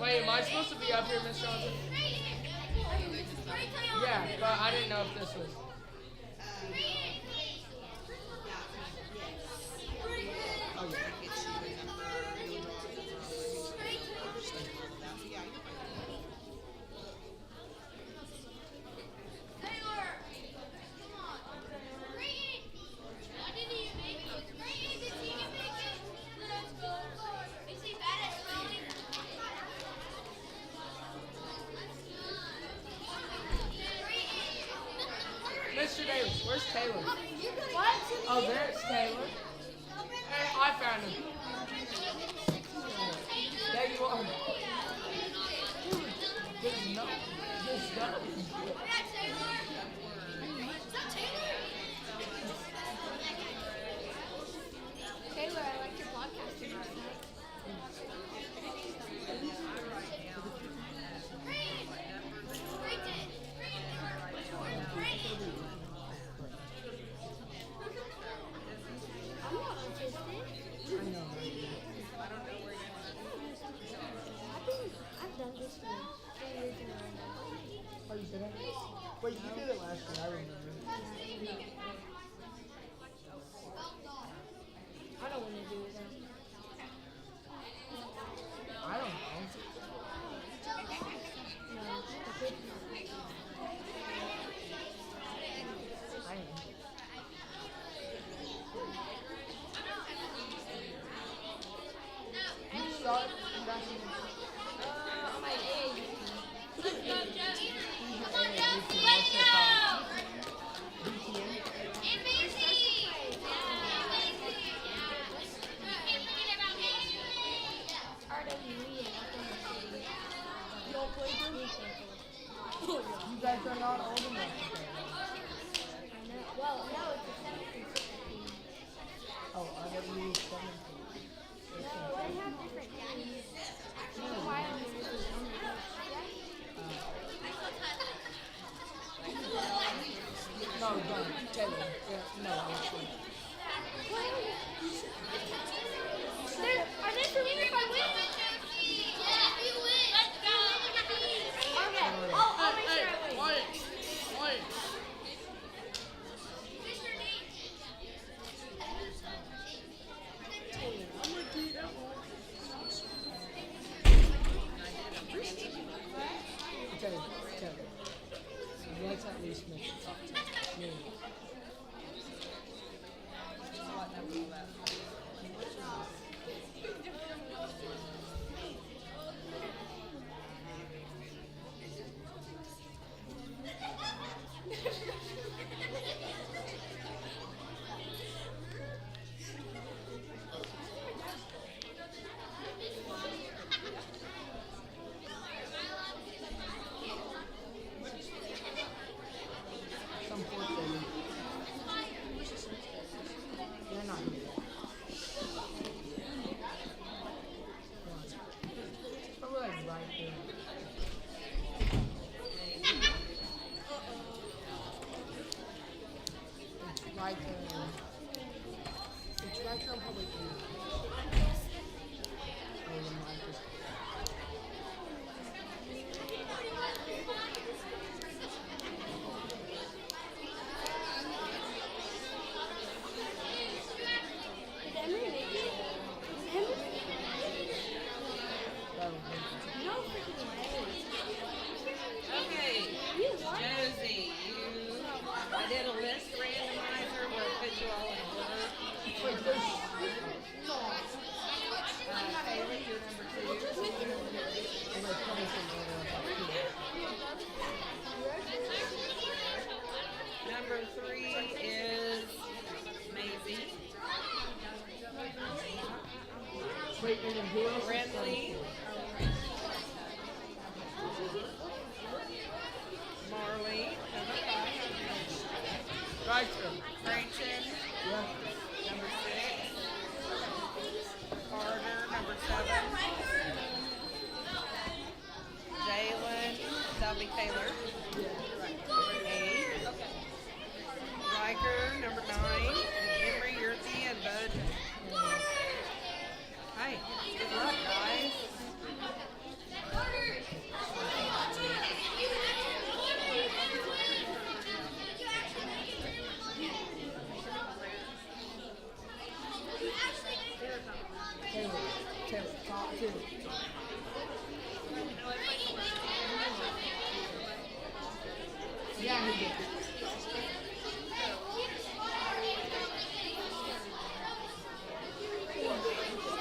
Wait, am I supposed to be up here, Miss Johnson? Yeah, but I didn't know if this was. Mr. Davis, where's Taylor? What? Oh, there's Taylor. Hey, I found him. There you are. There's no. There's no. Wait, you did it last year, I remember. I don't want to do it though. I don't know. No, the kids. I am. You start basketball. I'm like, hey. You guys are not old enough to play. Well, no, it's a 17, 16. Oh, I thought you were 17. They have different games. The Highlanders is only No, don't. Taylor. Yeah, no, actually. Are they for me if I win? Okay. I'll make sure I win. One. Taylor. Let's at least make it talk to me. Some poor thing. They're not here. Probably like right there. It's right there. It's right there on public view. Oh, the mic is. Did Emery make it? That was interesting. No freaking way. Okay, You won. Josie, I did a list randomizer where I put you all in order. Wait, there's. Taylor, you're number 2. And they're coming from order of Number 3 is Maisie. Wait, and then who else is Renly. coming? Marley, number 5. Right Gretchen, Yeah. number 6. Carter, number 7. Jalen, that'll be Taylor, number 8. Riker, number 9. And Emery, you're at the end, bud. Hey, good luck, guys. Taylor, talk to me. Yeah, he did.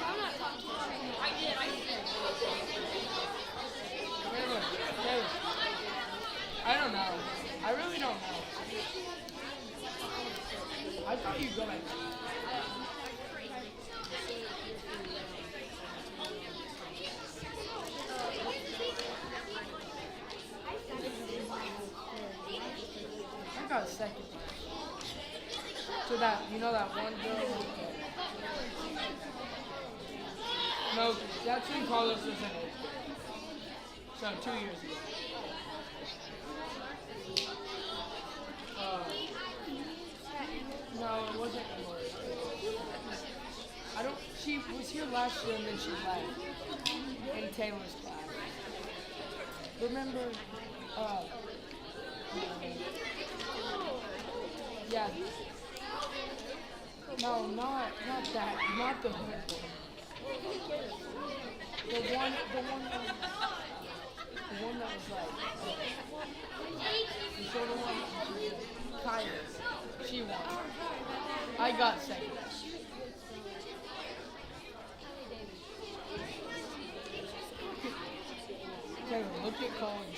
I'm not talking to you. Taylor. I don't know. I really don't know. I thought you'd go like I got a second. So that, you know that one girl? No, that's when Carlos was in it. So 2 years ago. No, it wasn't Emily. I don't. She was here last year and then she left in Taylor's class. Remember? Yeah. No, not that. Not the hood one. The one that was like, the shorter one, Kylie. She won. I got second. Taylor, look at Colin.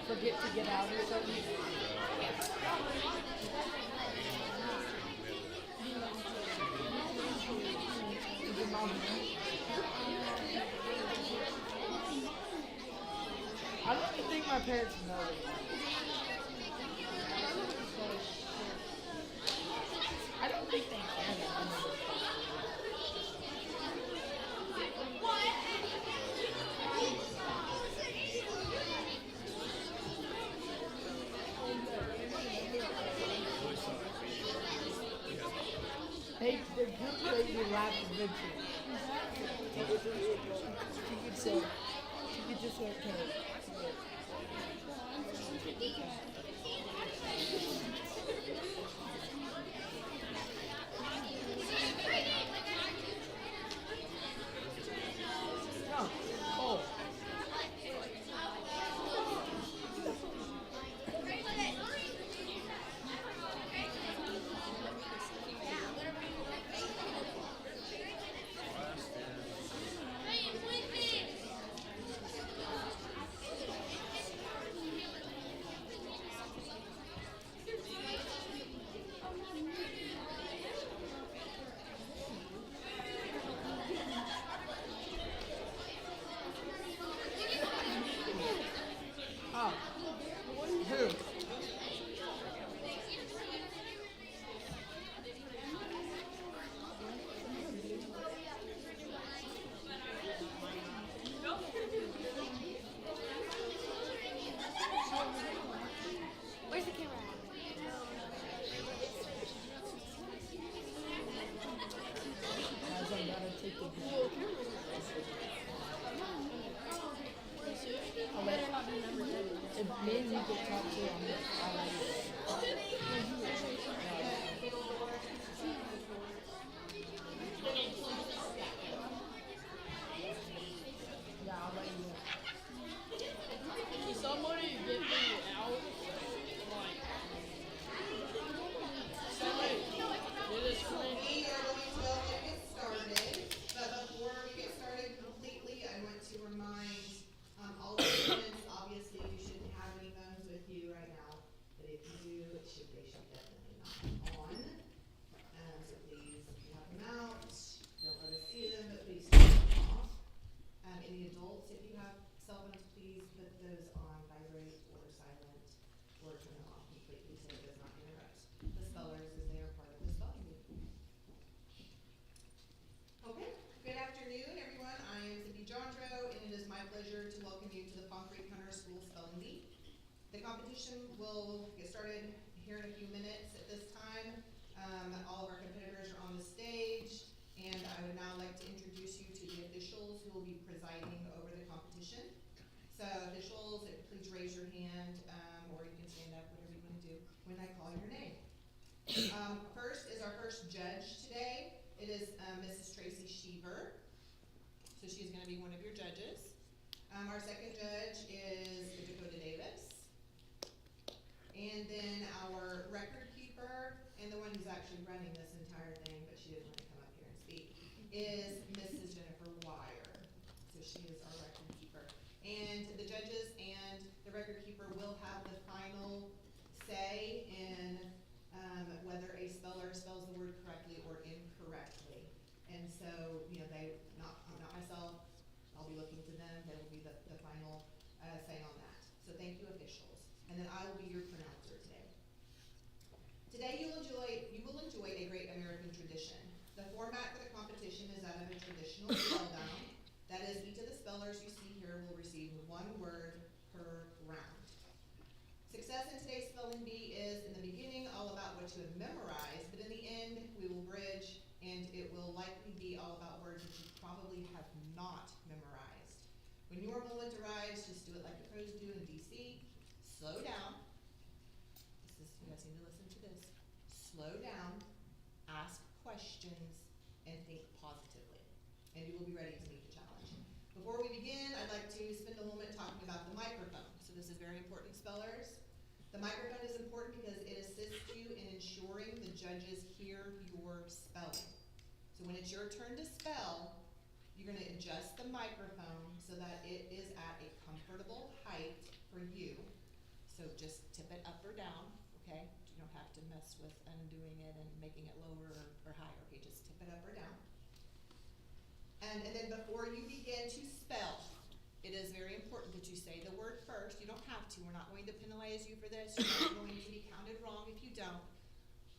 Forget to get out or something. Is your mom there? I don't even think my parents know that. I don't think they care that I know this. The group made me laugh eventually. She could say, she could just say, okay. No. Oh. Oh. Who? Where's the camera at? Guys, I gotta take the video. I'll let if me and you get talk to him, I'll let you. Yeah, I'll let you. Can somebody get me out? Like, somebody do this for me? We are going to go ahead and get started, but before we get started completely, I want to remind all the students, obviously you shouldn't have any phones with you right now, but if you do, they should definitely not be on. So please have them out, don't let us see them, but please turn them off. Any adults, if you have cell phones, please put those on vibrate or silent, or turn them off completely so it does not interrupt the spellers as they are part of the spelling bee. Okay, good afternoon, everyone. I am Cindy Jondro, and it is my pleasure to welcome you to the Palm Creek Hunter School Spelling Bee. The competition will get started here in a few minutes. At this time, all of our competitors are on the stage, and I would now like to introduce you to the officials who will be presiding over the competition. So officials, please raise your hand, or you can stand up, whatever you want to do, when I call your name. First is our first judge today. It is Mrs. Tracy Sheever. So she's going to be one of your judges. Our second judge is Dakota Davis. And then our record keeper, and the one who's actually running this entire thing, but she didn't want to come up here and speak, is Mrs. Jennifer Wire. So she is our record keeper. And the judges and the record keeper will have the final say in whether a speller spells the word correctly or incorrectly. And so, not myself, I'll be looking to them, they will be the final say on that. thank you officials, and then I will be your pronouncer today. Today you will enjoy a great American tradition. The format for the competition is that of a traditional spell down. That is, each of the spellers you see here will receive one word per round. Success in today's spelling bee is, in the beginning, all about what you have memorized, but in the end, we will bridge, and it will likely be all about words that you probably have not memorized. When your moment arrives, just do it like the pros do in DC. Slow down. You guys need to listen to this. Slow down, ask questions, and think positively. And you will be ready to meet the challenge. Before we begin, I'd like to spend a moment talking about the microphone. So this is very important, spellers. The microphone is important because it assists you in ensuring the judges hear your spelling. So when it's your turn to spell, you're going to adjust the microphone so that it is at a comfortable height for you. So just tip it up or down, okay? You don't have to mess with undoing it and making it lower or higher, okay? Just tip it up or down. And then before you begin to spell, it is very important that you say the word first. You don't have to. We're not going to penalize you for this. You're not going to be counted wrong if you don't.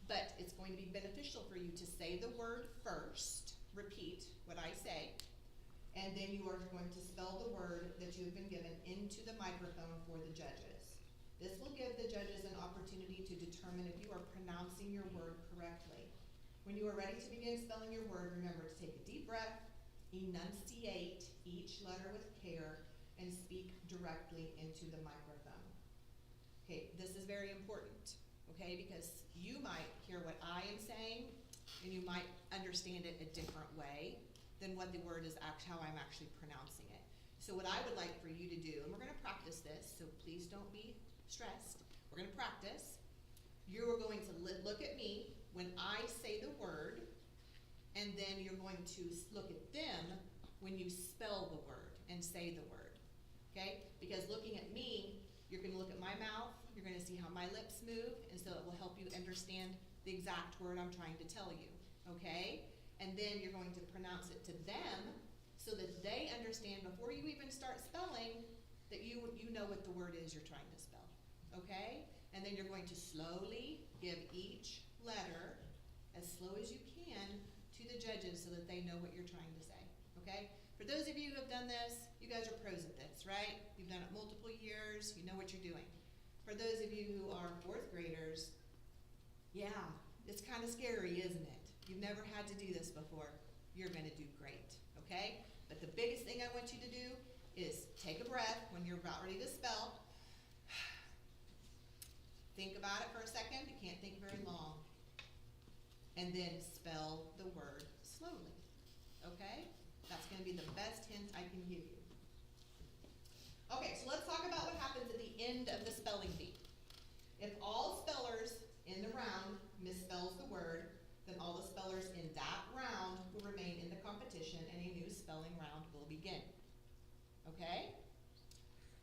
But it's going to be beneficial for you to say the word first, repeat what I say, and then you are going to spell the word that you have been given into the microphone for the judges. This will give the judges an opportunity to determine if you are pronouncing your word correctly. When you are ready to begin spelling your word, remember to take a deep breath, enunciate each letter with care, and speak directly into the microphone. Okay, this is very important, okay, because you might hear what I am saying, and you might understand it a different way than what the word is how I'm actually pronouncing it. So what I would like for you to do, and we're going to practice this, so please don't be stressed. We're going to practice. You are going to look at me when I say the word, and then you're going to look at them when you spell the word and say the word, okay? Because looking at me, you're going to look at my mouth, you're going to see how my lips move, and so it will help you understand the exact word I'm trying to tell you, okay? And then you're going to pronounce it to them so that they understand before you even start spelling that you know what the word is you're trying to spell, okay? And then you're going to slowly give each letter, as slow as you can, to the judges so that they know what you're trying to say, okay? For those of you who have done this, you guys are pros at this, right? You've done it multiple years, you know what you're doing. For those of you who are fourth graders, yeah, it's kind of scary, isn't it? You've never had to do this before. You're going to do great, okay? But the biggest thing I want you to do is take a breath when you're about ready to spell. Think about it for a second. You can't think very long. And then spell the word slowly, okay? That's going to be the best hint I can give you. Okay, so let's talk about what happens at the end of the spelling bee. If all spellers in the round misspells the word, then all the spellers in that round will remain in the competition and a new spelling round will begin, okay?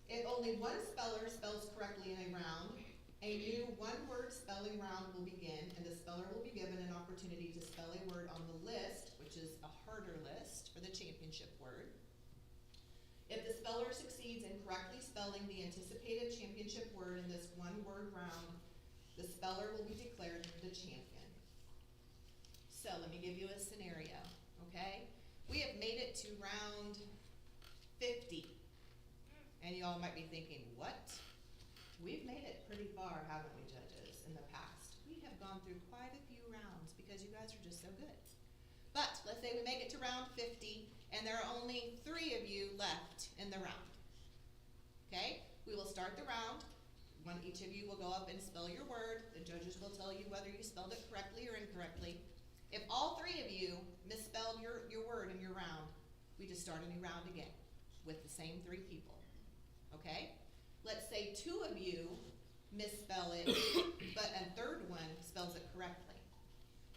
If only one speller spells correctly in a round, a new one-word spelling round will begin, and the speller will be given an opportunity to spell a word on the list, which is a harder list for the championship word. If the speller succeeds in correctly spelling the anticipated championship word in this one-word round, the speller will be declared the champion. So let me give you a scenario, okay? We have made it to round 50, and y'all might be thinking, what? We've made it pretty far, haven't we, judges, in the past? We have gone through quite a few rounds because you guys are just so good. But let's say we make it to round 50 and there are only 3 of you left in the round. Okay? We will start the round. Each of you will go up and spell your word. The judges will tell you whether you spelled it correctly or incorrectly. If all 3 of you misspelled your word in your round, we just start a new round again with the same 3 people. Okay? Let's say 2 of you misspell it, but a 3rd one spells it correctly.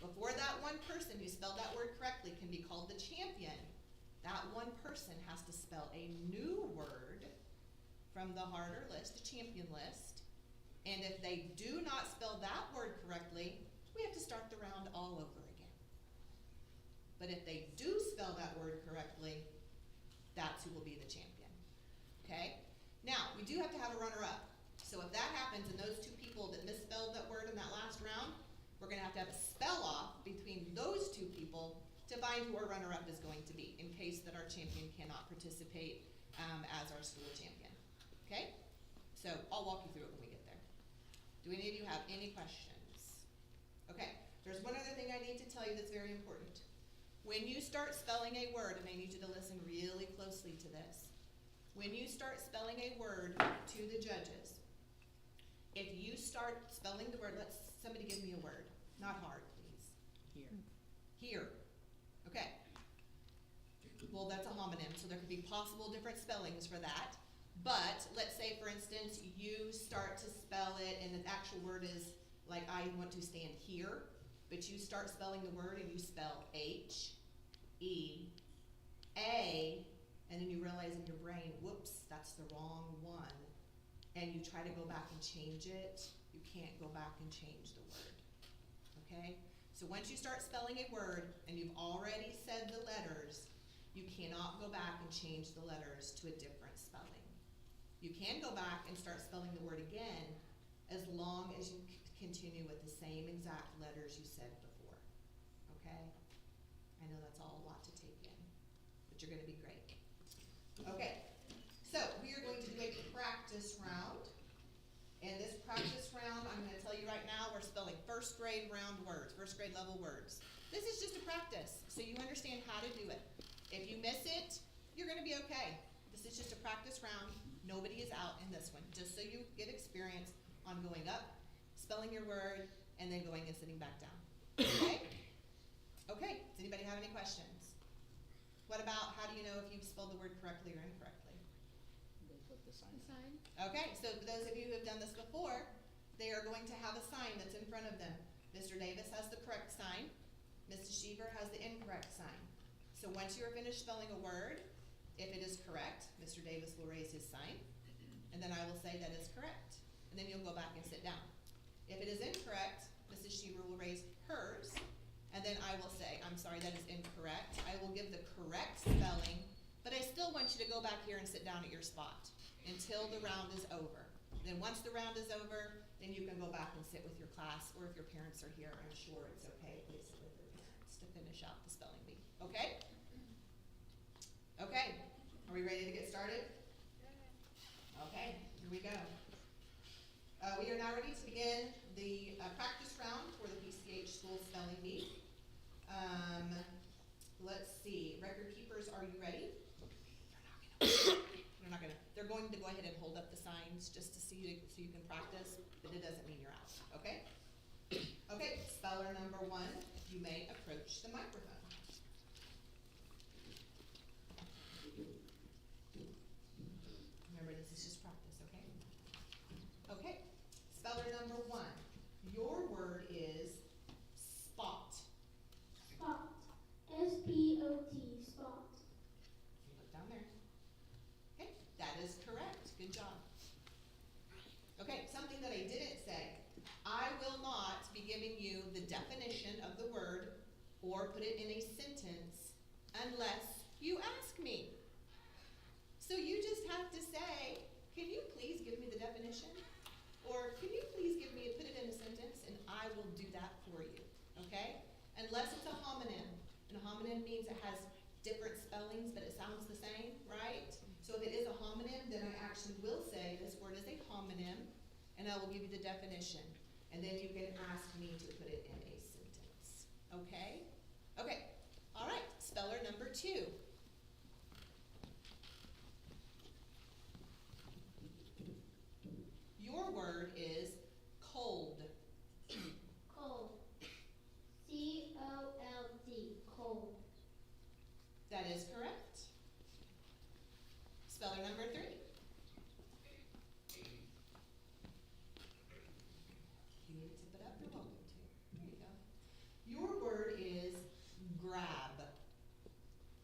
Before that one person who spelled that word correctly can be called the champion, that one person has to spell a new word from the harder list, the champion list. And if they do not spell that word correctly, we have to start the round all over again. But if they do spell that word correctly, that's who will be the champion. Okay? Now, we do do have to have a runner-up. So if that happens and those two people that misspelled that word in that last round, we're gonna have to have a spell-off between those two people to find who our runner-up is going to be, in case that our champion cannot participate as our school champion. Okay? So I'll walk you through it when we get there. Do any of you have any questions? Okay, there's one other thing I need to tell you that's very important. When you start spelling a word, and I need you to listen really closely to this. When you start spelling a word to the judges, if you start spelling the word, somebody give me a word. Not hard, please. Here. Okay. Well, that's a homonym, so there could be possible different spellings for that. But let's say, for instance, you start to spell it and the actual word is like, I want to stand here, but you start spelling the word and you spell H-E-A, and then you realize in your brain, whoops, that's the wrong one. And you try to go back and change it, you can't go back and change the word. Okay? So once you start spelling a word and you've already said the letters, you cannot go back and change the letters to a different spelling. You can go back and start spelling the word again as long as you continue with the same exact letters you said before. Okay? I know that's all a lot to take in, but you're gonna be great. Okay, so we are going to do a practice round. And this practice round, I'm gonna tell you right now, we're spelling first grade round words, first grade level words. This is just a practice, so you understand how to do it. If you miss it, you're gonna be okay. This is just a practice round. Nobody is out in this one, just so you get experience on going up, spelling your word, and then going and sitting back down. Okay? Okay, does anybody have any questions? What about, how do you know if you've spelled the word correctly or incorrectly? They put the sign. The sign. Okay, so for those of you who have done this before, they are going to have a sign that's in front of them. Mr. Davis has the correct sign. Mrs. Sheever has the incorrect sign. So once you are finished spelling a word, if it is correct, Mr. Davis will raise his sign, and then I will say that is correct. And then you'll go back and sit down. If it is incorrect, Mrs. Sheever will raise hers, and then I will say, I'm sorry, that is incorrect. I will give the correct spelling, but I still want you to go back here and sit down at your spot until the round is over. Then once the round is over, then you can go back and sit with your class, or if your parents are here, I'm sure it's okay if they sit with their parents to finish out the spelling bee. Okay? Okay, are we ready to get started? Okay, here we go. We are now ready to begin the practice round for the PCH School Spelling Bee. Let's see, record keepers, are you ready? They're going to go ahead and hold up the signs just to see you, so you can practice, but it doesn't mean you're out, okay? Okay, speller number 1, you may approach the microphone. Remember, this is just practice, okay? Okay, speller number 1, your word is spot. Spot. S-P-O-T. Spot. Look down there. Okay, that is correct. Good job. Okay, something that I didn't say. I will not be giving you the definition of the word or put it in a sentence unless you ask me. So you just have to say, can you please give me the definition? Or can you please put it in a sentence, and I will do that for you, okay? Unless it's a homonym. And a homonym means it has different spellings, but it sounds the same, right? So if it is a homonym, then I actually will say this word is a homonym, and I will give you the definition. And then you can ask me to put it in a sentence, okay? Okay, all right, speller number 2. Your word is cold. Cold. C-O-L-D. Cold. That is correct. Speller number 3. You need to tip it up, you're welcome to. There you go. Your word is grab.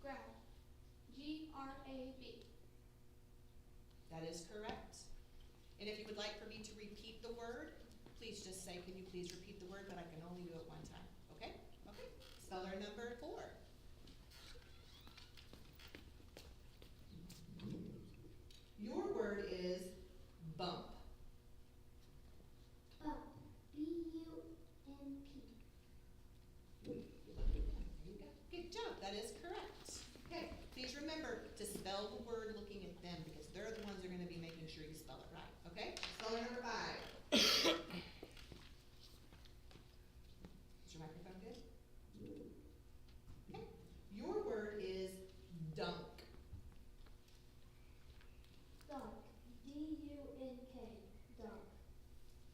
Grab. G-R-A-B. That is correct. And if you would like for me to repeat the word, please just say, can you please repeat the word, but I can only do it one time, okay? Okay. Speller number 4. Your word is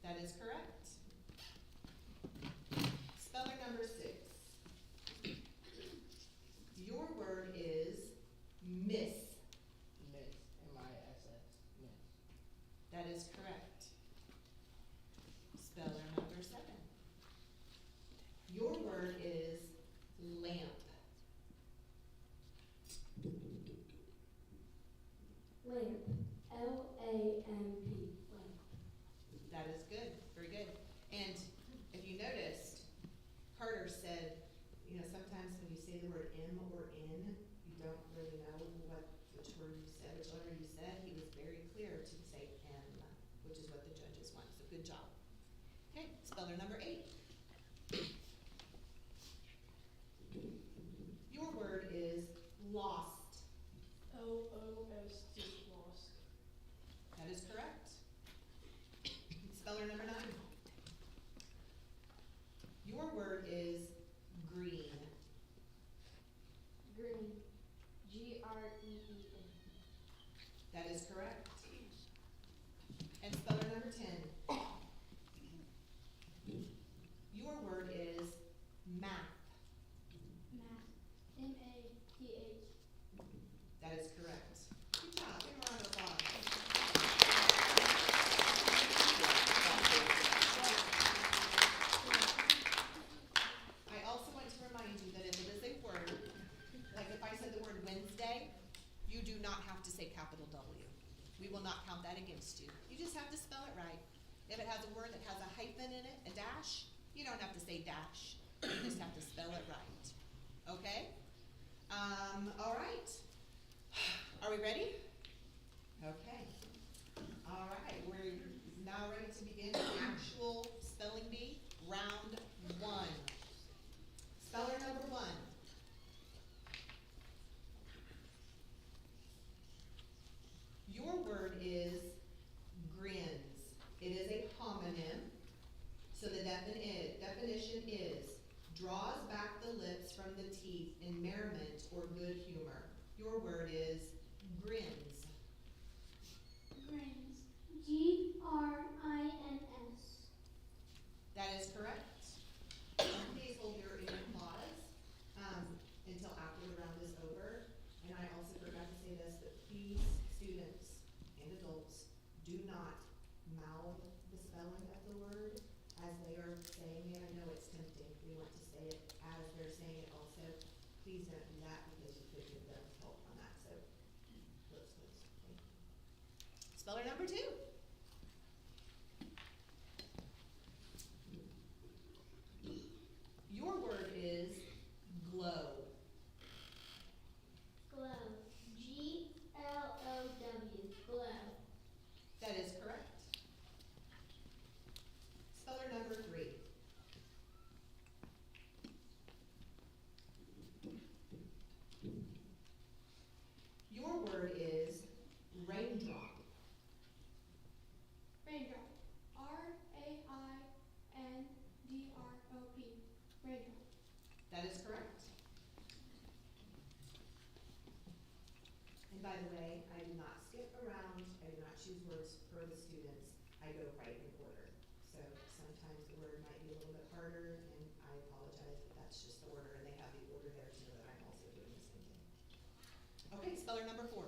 That is correct. Speller number 6. Your word is miss. Miss. M-I-S-S. Miss. That is correct. Speller number 7. Your word is lamp. Lamp. L-A-M-P. Lamp. That is good, very good. And if you noticed, Carter said, you know, sometimes when you say the word M or N, you don't really know which word you said, which letter you said. He was very clear to say M, which is what the judges want, so good job. Okay, speller number 8. Your word is lost. L-O-S-T. Lost. That is correct. Speller number 9. Your word is green. Green. G-R-E-E-N. That is correct. And speller number 10. Your word is math. Math. M-A-T-H. That is correct. Good job. Give him a round of applause. I also want to remind you that if it is a word, like if I said the word Wednesday, you do not have to say capital W. We will not count that against you. You just have to spell it right. If it has a word that has a hyphen in it, a dash, you don't have to say dash. You just have to spell it right. Okay? All right. Are we ready? Okay. All right, we're now ready to begin the actual spelling bee, round 1. Speller number 1. Your word is grins. It is a homonym, so the definition is draws back the lips from the teeth in merriment or good humor. Your word is grins. Grins. G-R-I-N-S. That is correct. Please hold your applause until after the round is over. And I also forgot to say this, but please, students and adults, do not mouth the spelling of the word as they are saying it. I know it's tempting. We want to say it as they're saying it also. Please don't do that because you could give them help on that. So, let's. Thank you. Speller number 2. Your word is glow. Glow. G-L-O-W. Glow. That is correct. Speller number 3. Your word is raindrop. Raindrop. R-A-I-N-D-R-O-P. Raindrop. That is correct. And by the way, I do not skip around, I do not choose words for the students, I go right in order. So sometimes the word might be a little bit harder, and I apologize, but that's just the order, and they have the order there to know that I'm also doing the same thing. Okay, speller number 4,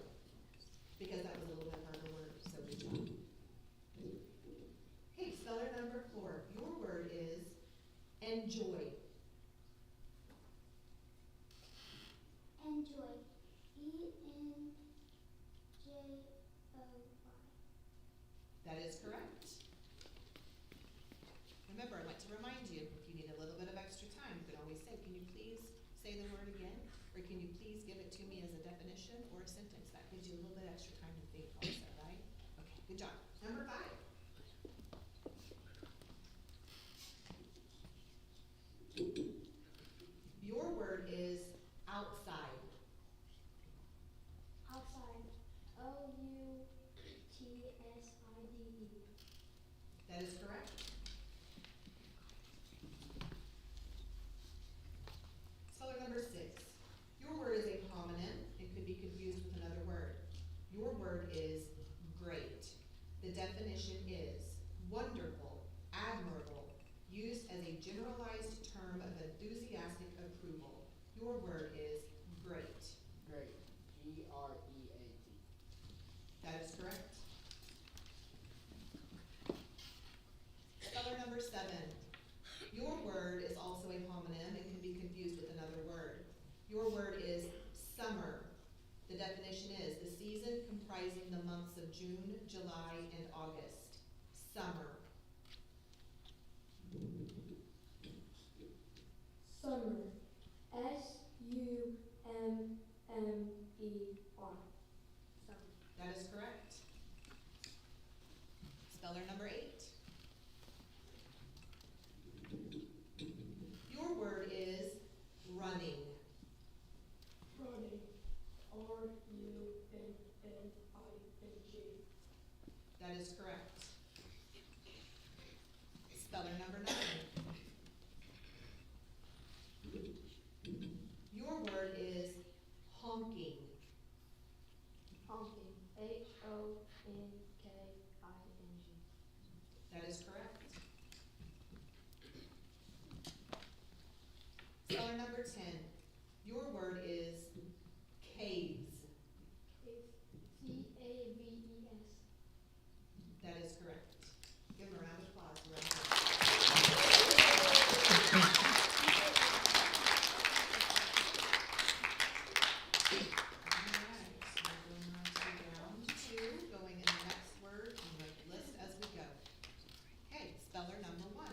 because that was a little bit harder word, so good job. Okay, speller number 4, your word is enjoy. Enjoy. E-N-J-O-Y. That is correct. Remember, I want to remind you, if you need a little bit of extra time, you can always say, can you please say the word again? Or can you please give it to me as a definition or a sentence? That gives you a little bit extra time to think also, right? Okay, good job. Number 5. Your word is outside. Outside. O-U-T-S-I-D-E. That is correct. Speller number 6. Your word is a homonym. It could be confused with another word. Your Your word is great. Great. G-R-E-A-T. That is correct. Speller number 7. Your word is also a homonym and can be confused with another word. Your word is summer. The definition is the season comprising the months of June, July, and August. Summer. Summer. S-U-M-M-E-R. Summer. That is correct. Speller number 8. Your word is running. Running. R-U-N-N-I-N-G. That is correct. Speller number 9. Your word is honking. Honking. H-O-N-K-I-N-G. That is correct. Speller number 10. Your word is caves. C-A-V-E-S. That is correct. Give him a round of applause. Alright, so we're going on to round 2, going in the next word on the list as we go. Okay, speller number 1.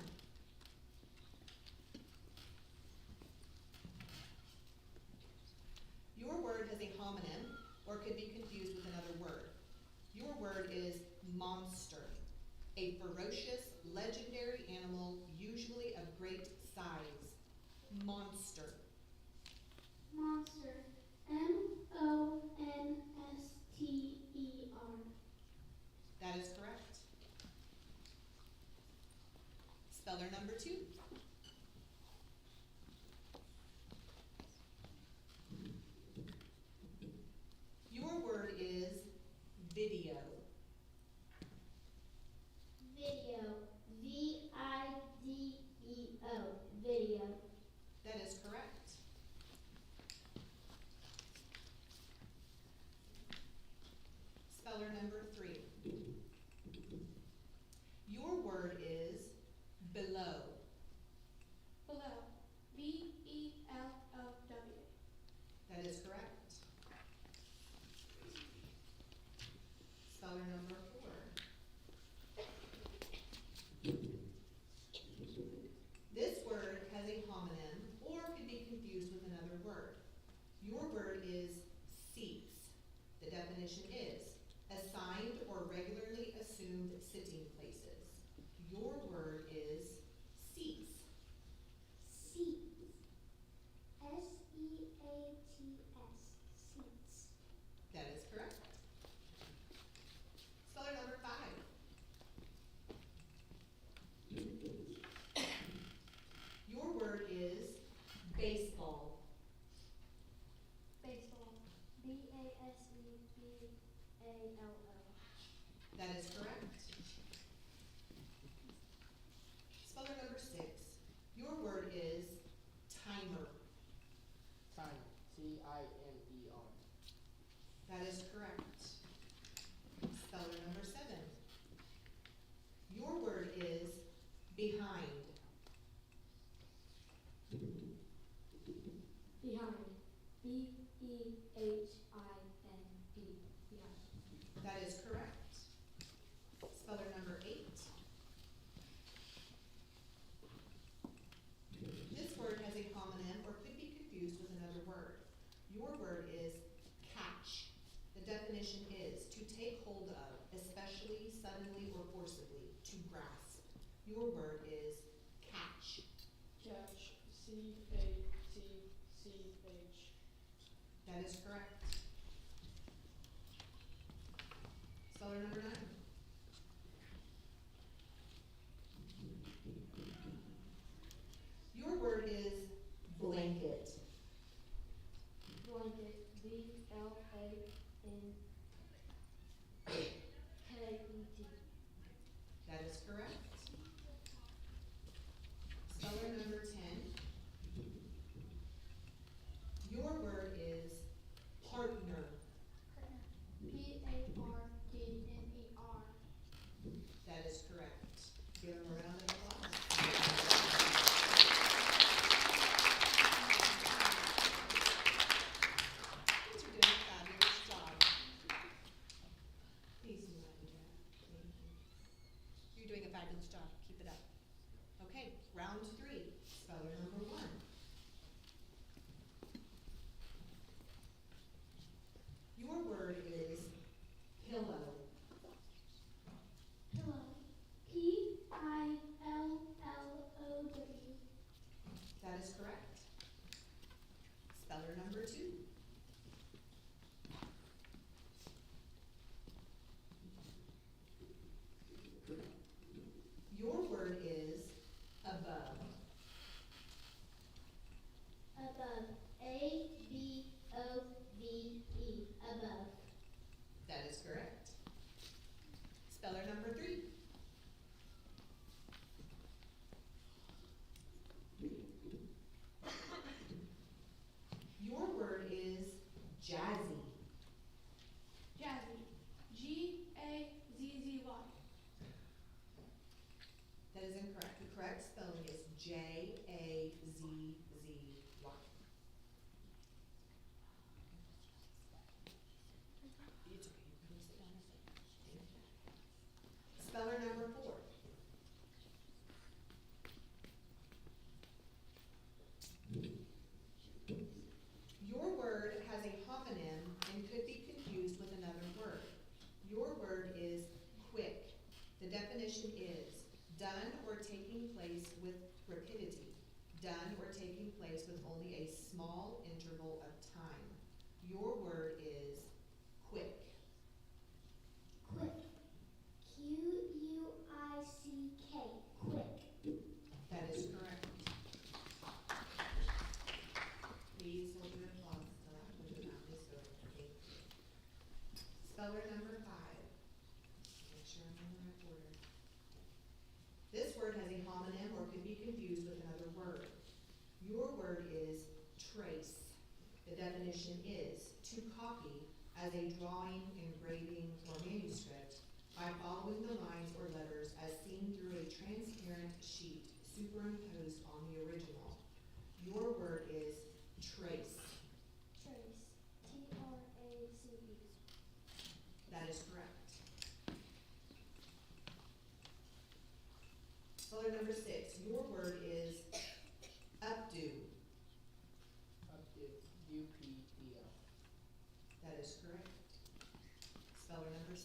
Your word has a homonym or could be confused with another word. Your word is monster, a ferocious, legendary animal, usually of great size. Monster. Monster. M-O-N-S-T-E-R. That is correct. Speller number 2. Your word is video. Video. V-I-D-E-O. Video. That is correct. Speller number 3. Your word is below. Below. B-E-L-O-W. That is correct. Speller number 4. This word has a homonym or can be confused with another word. Your word is seats. The definition is assigned or regularly assumed sitting places. Your word is seats. Seats. S-E-A-T-S. Seats. That is correct. Speller number 5. Your word is baseball. Baseball. B-A-S-E-B-A-L-L. That is correct. Speller number 6. Your word is timer. Timer. T-I-M-E-R. That is correct. Speller number 7. Your word is behind. Behind. B-E-H-I-N-D. Behind. That is correct. Speller number 8. This word has a homonym or could be confused with another word. Your word is catch. The definition is to take hold of, especially suddenly or forcibly, to grasp. Your word is catch. Catch. C-A-T-C-H. That is correct. Speller number 9. Your word is blanket. Blanket. B-L-A-N-K-E-T. That is correct. Speller number 10. You're doing a fabulous job. Keep it up. Okay, round 3, speller number 1. Your word is pillow. Pillow. Pillow. That is correct. Speller number 2. Your word is above. Above. ABOVE. Above. That is correct. Speller number 3. Your word is jazzy. Jazzy. GAZZY. That is incorrect. The correct spelling is Jazzy. It's okay. You can sit down a second. Speller number 4. Your word has a homonym and could be confused with another word. Your word is quick. The definition is done or taking place with rapidity, done or taking place with only a small interval of time. Your word is quick. Quick. QUICK. Quick. That is correct. Please hold your applause until after the round is over. Thank you. Speller number 5. Make sure I'm in the right order. This word has a homonym or could be confused with another word. Your word is trace. The definition is to copy as a drawing, engraving, or manuscript by following the lines or letters as seen through a transparent sheet superimposed on the original. Your word is trace. Trace. TRACE. That is correct. Speller number 6. Your word is updo. Updo. UPDO. That is correct. Speller number 7.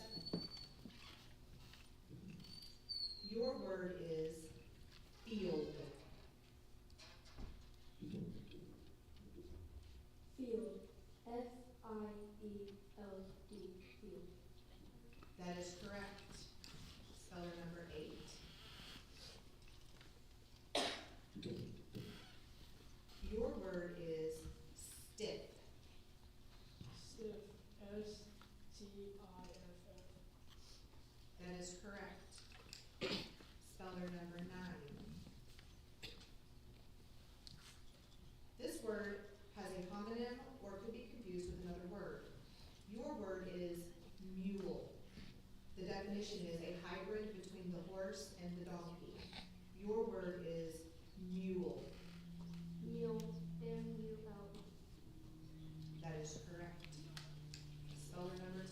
Your word is field. Field. FIELD. Field. That is correct. Speller number 8. Your word is stiff. Stiff. STIFF. That is correct. Speller number 9. This word has a homonym or could be confused with another word. Your word is mule. The definition is a hybrid between the horse and the donkey. Your word is mule. Mule. MUL. That is correct. Speller number 10.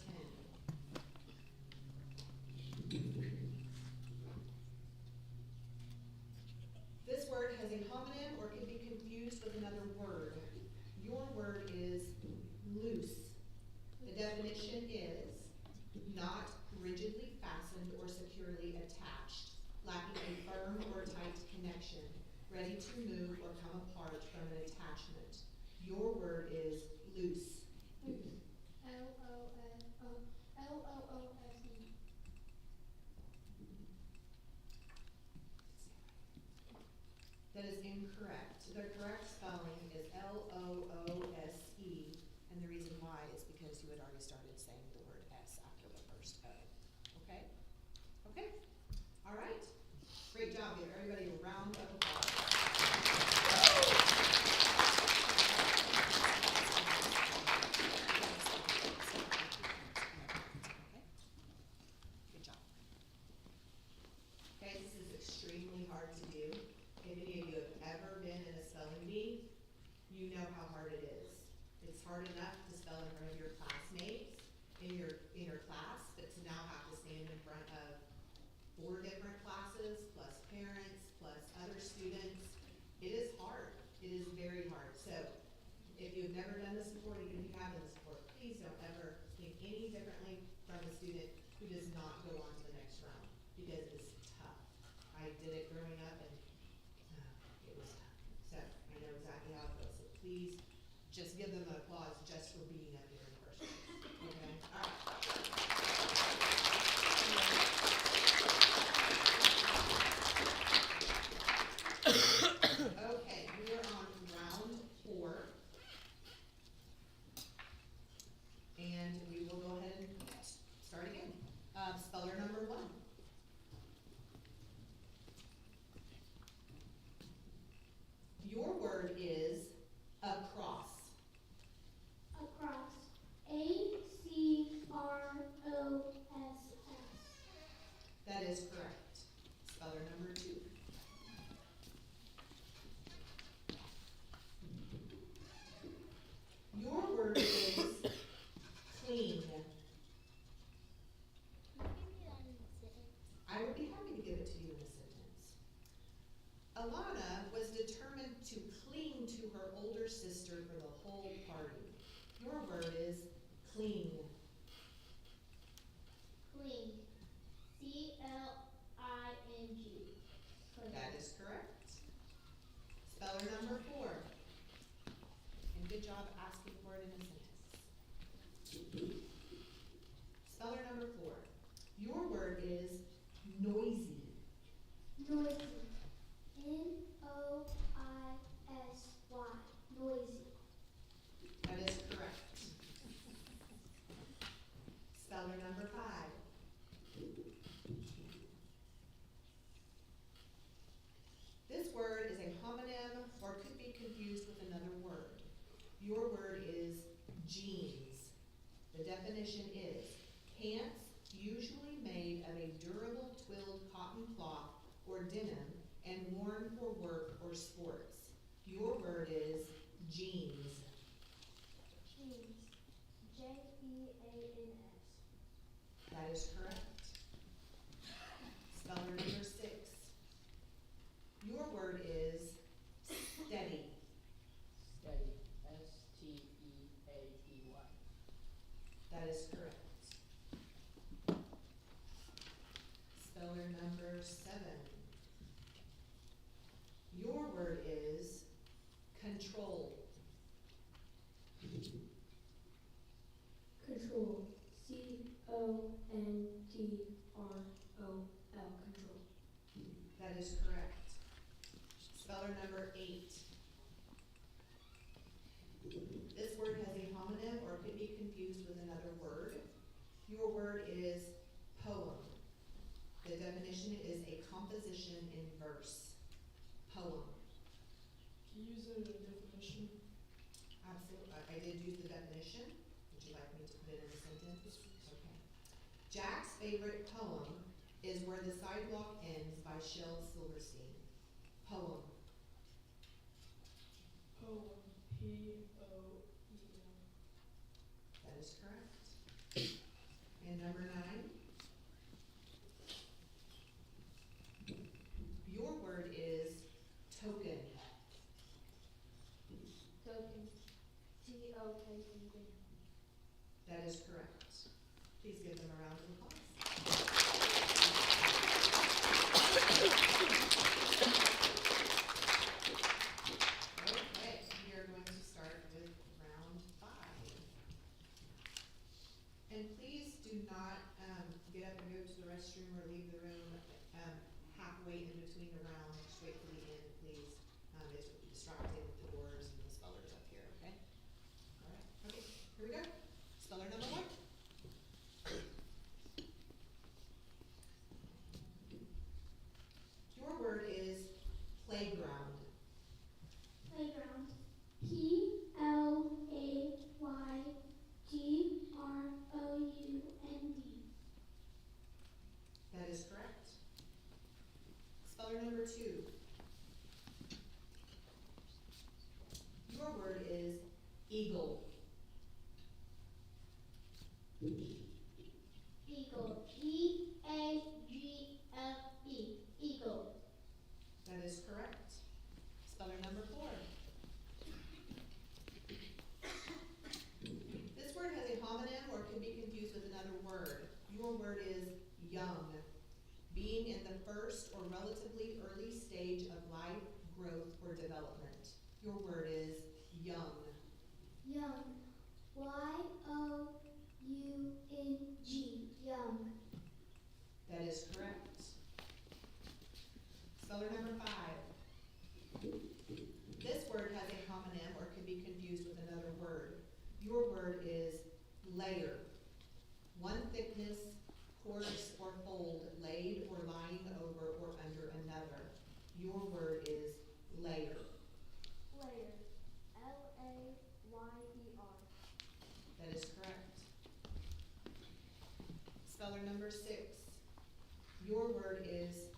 This word has a homonym or could be confused with another word. Your word is loose. The definition is not rigidly fastened or securely attached, lacking a firm or tight connection, ready to move or come apart from an attachment. Your word is loose. LOOSE. That is incorrect. The correct spelling is LOOSE, and the reason why is because you had already started saying the word S after the first O. Okay? Okay? All right. Great job. Give everybody a round of applause. Good job. Okay, this is extremely hard to do. If any of you have ever been in a spelling bee, you know how hard it is. It's hard enough to spell in front of your classmates in your class, but to now have to stand in front of 4 different classes, plus parents, plus other students. It is hard. It is very hard. So if you've never done this before, even if you have done this before, please don't ever think any differently from a student who does not go on to the next round, because it's tough. I did it growing up and it was tough. So I know exactly how it feels. So please just give them an applause just for being up here in person. Okay? All right. Okay, we are on round 4. And we will go ahead and start again. Speller number 1. Your word is across. Across. ACROSS. That is correct. Speller number 2. Your word is clean. I would be happy to give it to you in a sentence. Alana was determined to cling to her older sister for the whole party. Your word is cling. Cling. CLING. That is correct. Speller number 4. And good job asking for it in a sentence. Speller number 4. Your word is noisy. Noisy. NOISY. Noisy. That is correct. Speller number 5. This word is a homonym or could be confused with another word. Your word is jeans. The definition is pants usually made of a durable twilled cotton cloth or denim and worn for work or sports. Your word is jeans. Jeans. JEANS. That is correct. Speller number 6. Your word is steady. Steady. STEADY. That is correct. Speller number 7. Your word is control. Control. CONTROL. Control. That is correct. Speller number 8. This word has a homonym or could be confused with another word. Your word is poem. The definition is a composition in verse. Poem. Can you use it in a definition? Absolutely. I did use the definition. Would you like me to put it in a sentence? Okay. Jack's favorite poem is Where the Sidewalk Ends by Shel Silverstein. Poem. Poem. POEM. That is correct. And number 9. Your word is token. Token. TOKEN. That is correct. Please give them a round of applause. Okay, we are going to start with round 5. And please do not get up and go to the restroom or leave the room halfway in between the rounds. Just wait till the end, please. It's distracting with the doors and the spellers up here, okay? All right, okay, here we go. Speller number 1. Your word is playground. Playground. PLAYGROUND. That is correct. Speller number 2. Your word is eagle. Eagle. EAGLE. young. Being in the first or relatively early stage of life, growth, or development. Your word is young. Young. Y-O-U-N-G. Young. That is correct. Speller number 5. This word has a homonym or could be confused with another word. Your word is layer. One thickness, coarse, or fold laid or lying over or under another. Your word is layer. Layer. L-A-Y-E-R. That is correct. Speller number 6. Your word is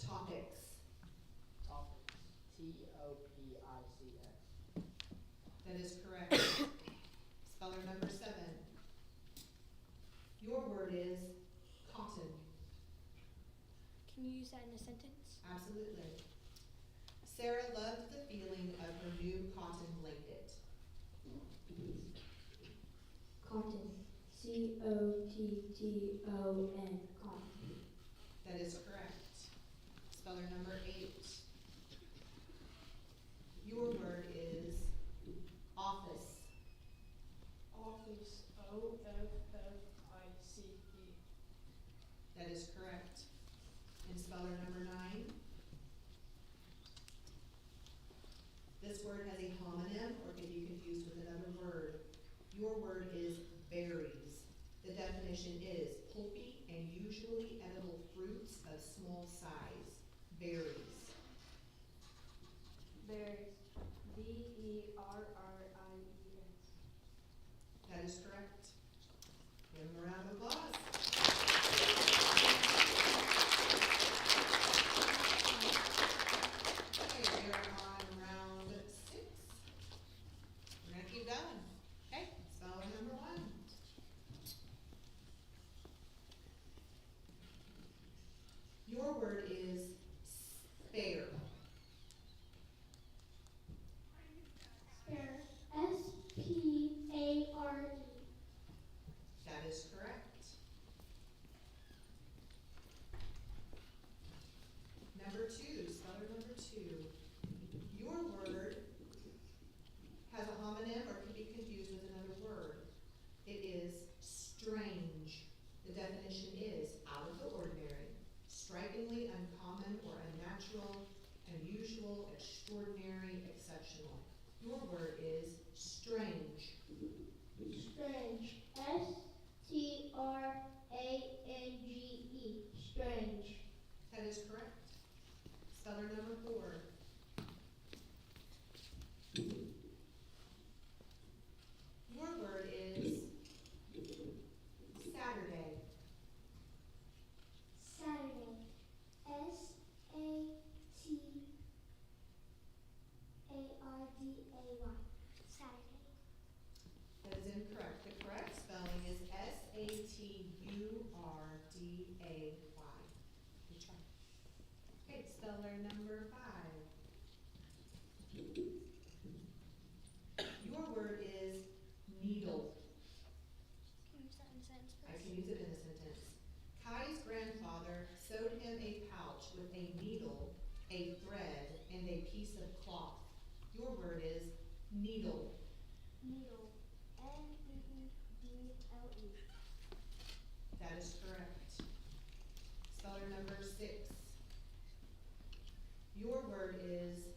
topics. Topics. T-O-P-I-C-S. That is correct. Speller number 7. Your word is cotton. Can you use that in a sentence? Absolutely. Sarah loved the feeling of her new cotton blanket. Cotton. C-O-T-T-O-N. Cotton. That is correct. Speller number 8. Your word is office. Office. O-F-F-I-C-E. That is correct. And speller number 9. This word has a homonym or can be confused with another word. Your word is berries. The definition is pulpy and usually edible fruits of small size. Berries. Berries. B-E-R-R-I-E-S. That is correct. Give them a round of applause. Okay, we are on round 6. We're gonna keep going. Okay, spell number 1. Your word is spare. Spare. S-P-A-R-E. That is correct. Number 2, speller number 2. Your word has a homonym or can be confused with another word. It is strange. The definition is out of the ordinary, strikingly uncommon or unnatural, unusual, extraordinary, exceptional. Your word is strange. Strange. S-T-R-A-N-G-E. Strange. That is correct. Speller number 4. Your word is Saturday. Saturday. S-A-T-A-R-D-A-Y. Saturday. That is incorrect. The correct spelling is S-A-T-U-R-D-A-Y. Good try. Okay, speller number 5. Your word is needle. Can you use that in a sentence, I please? can use it in a sentence. Kai's grandfather sewed him a pouch with a needle, a thread, and a piece of cloth. Your word is needle. Needle. N-E-E-D-L-E. That is correct. Speller number 6. Your word is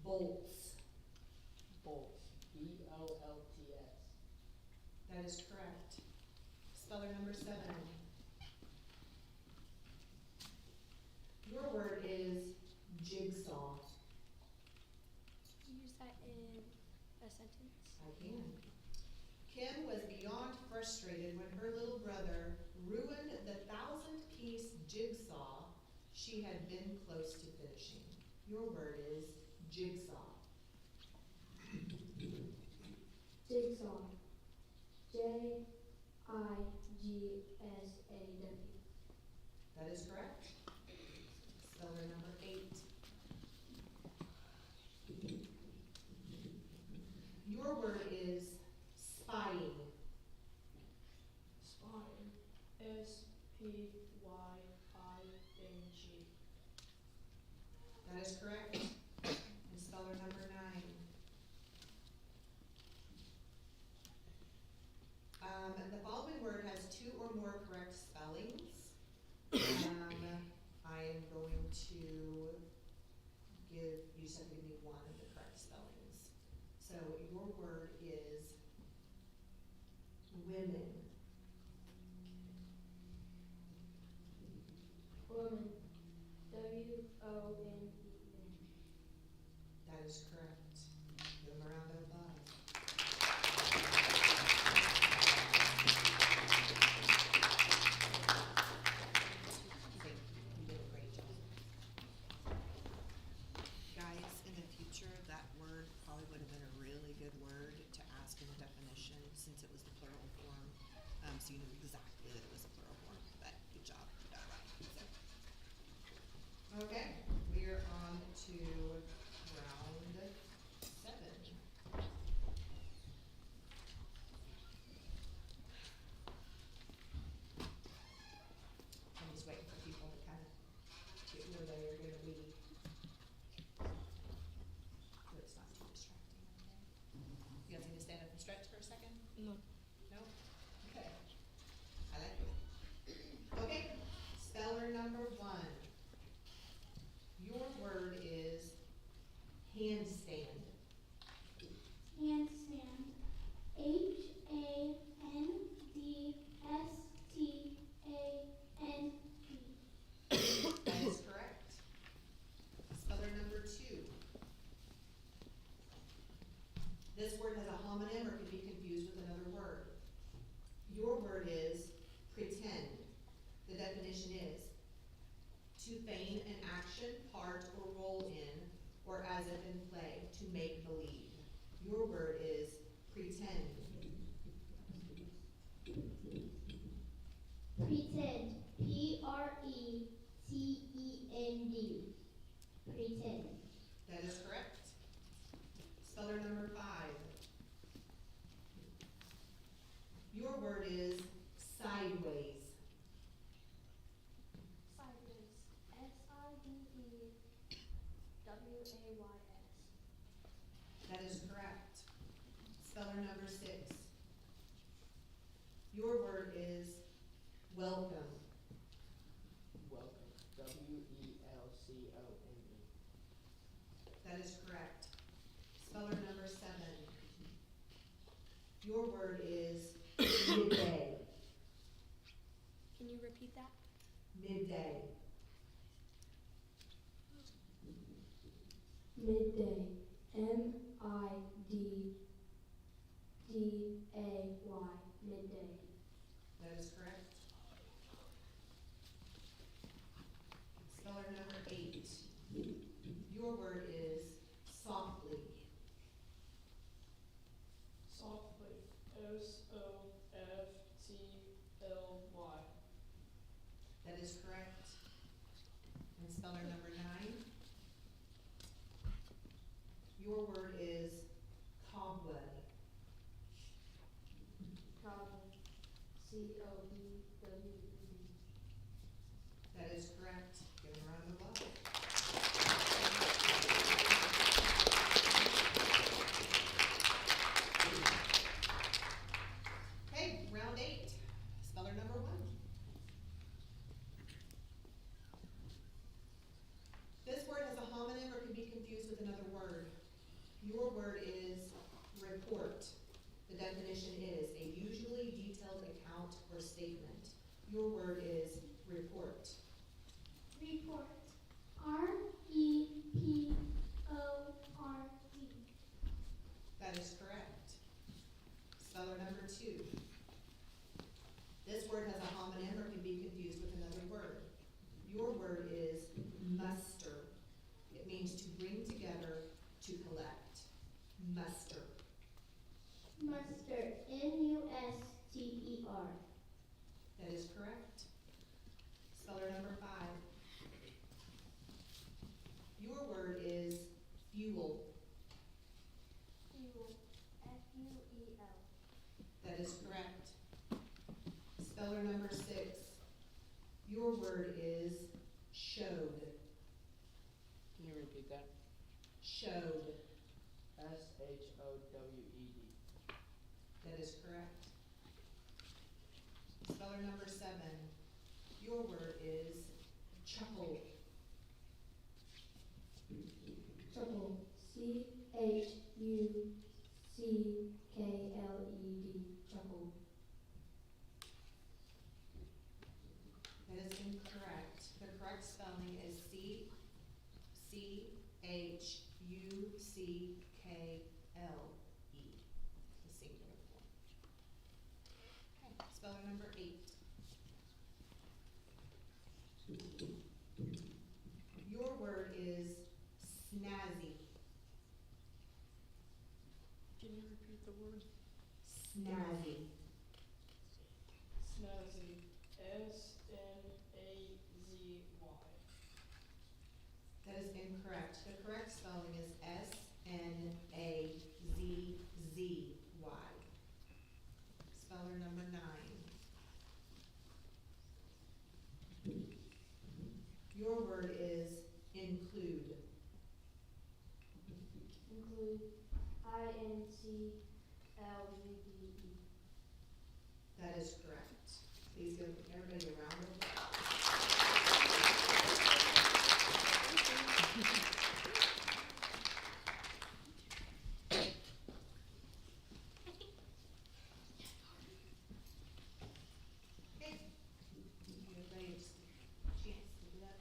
bolts. Bolts. B-O-L-T-S. That is correct. Speller number 7. Your word is jigsaw. Can you use that in a sentence? I can. Kim was beyond frustrated when her little brother ruined the 1,000-piece jigsaw she had been close to finishing. Your word is jigsaw. Jigsaw. J-I-G-S-A-W. That is correct. Speller number 8. Your word is spying. Spying. S-P-Y That is correct. And speller number 9. The following word has 2 or more correct spellings. I am going to you just have to give me one of the correct spellings. So your word is women. Woman. W-O-M-E-N. That is correct. Give them a round of applause. Thank you. You did a great job. Guys, in the future, that word probably would have been a really good word to ask in the definition since it was the plural form. So you knew exactly that it was a plural form, but good job, you got it right. Okay, we are on to round 7. I'm just waiting for people to kind of get where they're gonna be. So it's not too distracting, okay? You guys need to stand up and stretch for a second? No. No? Okay. I like it. Okay, speller number 1. Your word is handstand. Handstand. H-A-N-D-S-T-A-N-D. That is correct. Speller number 2. This word has a homonym or can be confused with another word. Your word is pretend. The definition is to feign an action, part, or role in, or as if in play, to make believe. Your word is pretend. Pretend. P-R-E-T-E-N-D. Pretend. That is correct. Speller number 5. Your word is sideways. Sideways. S-I-D-E-W-A-Y-S. That is correct. Speller number 6. Your word is welcome. Welcome. W-E-L-C-O-M-E. That is correct. Speller number 7. Your word is midday. Can you repeat that? Midday. Midday. M-I-D-D-A-Y. Midday. That is correct. Speller number 8. Your word is softly. Softly. S-O-F-T-L-Y. That is correct. And speller number 9. Your word is cobweb. Cobweb. C-O-B-W-E-B. That is correct. Give them a round of applause. Okay, round 8. Speller number 1. This word has a homonym or can be confused with another word. Your word is report. The definition is a usually detailed account or statement. Your word is report. Report. R-E-P-O-R-T. That is correct. Speller number 2. This word has a homonym or can be confused with another word. Your word is muster. It means to bring together, to collect. Muster. Muster. M-U-S-T-E-R. That is correct. Speller number 5. Your word is fuel. Fuel. F-U-E-L. That is correct. Speller number 6. Your word is showed. Can you repeat that? Showed. S-H-O-W-E-D. That is correct. Speller number 7. Your word is chuckle. Chuckle. C-H-U-C-K-L-E-D. Chuckle. That is incorrect. The correct spelling is C-H-U-C-K-L-E. The singular form. Okay, speller number 8. Your word is snazzy. Can you repeat the word? Snazzy. Snazzy. S-N-A-Z-Y. That is incorrect. The correct spelling is S-N-A-Z-Z-Y. Speller number 9. Your word is include. Include. I-N-C-L-U-D-E. That is correct. Please give everybody a round of applause. Okay. Give everybody a chance to do that.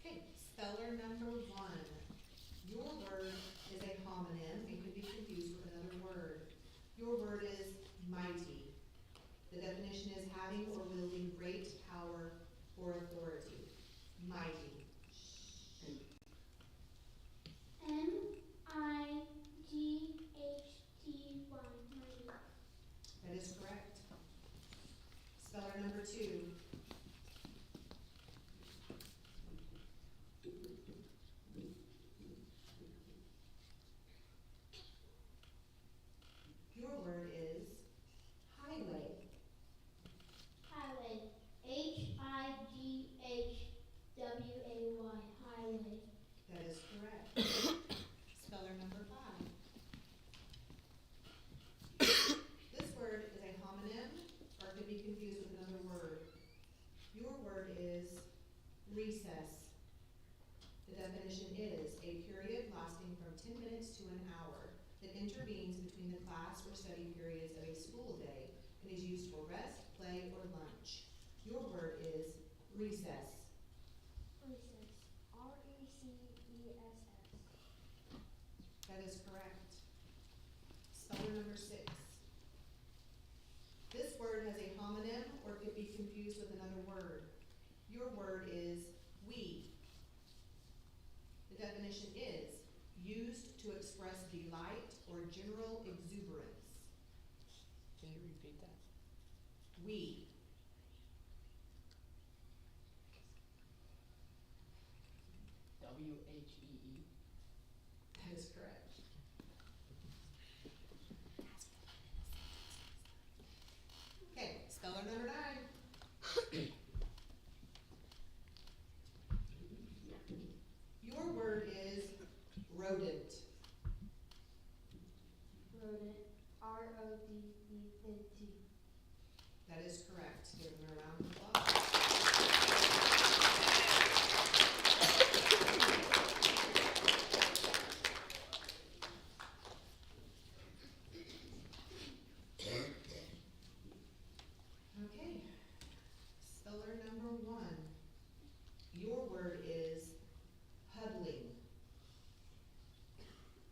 Okay, speller number 1. Your word is a homonym and could be confused with another word. Your word is mighty. The definition is having or wielding great power or authority. Mighty. M-I-G-H-T-Y. Mighty. That is correct. Speller number 2. Your word is highway. Highway. H-I-G-H-W-A-Y. Highway. That is correct. Speller number 5. This word is a homonym or could be confused with another word. Your word is recess. The definition is a period lasting from 10 minutes to an hour that intervenes between the class or study periods of a school day and is used for rest, play, or lunch. Your word is recess. Recess. R-E-C-E-S-S. That is correct. Speller number 6. This word has a homonym or could be confused with another word. Your word is we. The definition is used to express delight or general exuberance. Can you repeat that? We. W-H-E-E. That is correct. Okay, speller number 9. Your word is rodent. Rodent. R-O-D-E-N-T. That is correct. Give them a round of applause. Okay. Speller number 1. Your word is huddling.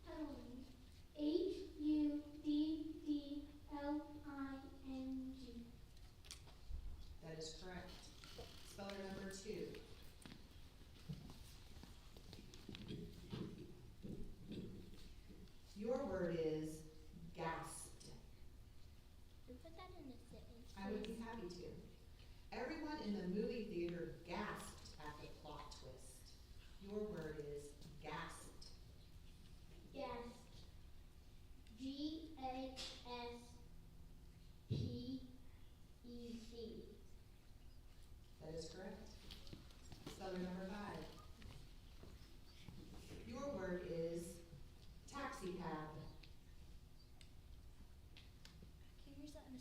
Huddling. H-U-D-D-L-I-N-G. That is correct.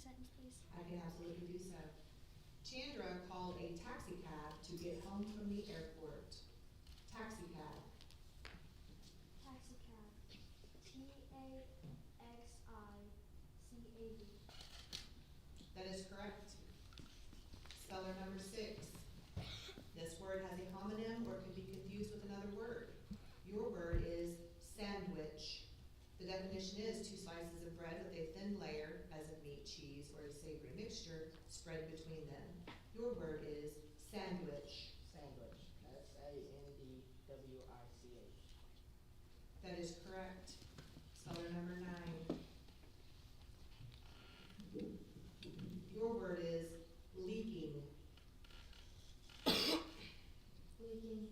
sentence, please? I can absolutely do so. Chandra called a taxi cab to get home from the airport. Taxi cab. Taxi cab. Taxicab. That is correct. Speller number 6. This word has a homonym or can be confused with another word. Your word is sandwich. The definition is 2 slices of bread with a thin layer, as of meat, cheese, or a savory mixture, spread between them. Your word is sandwich. Sandwich. Sandwich. That is correct. Speller number 9. Your word is leaking. Leaking. Leaking.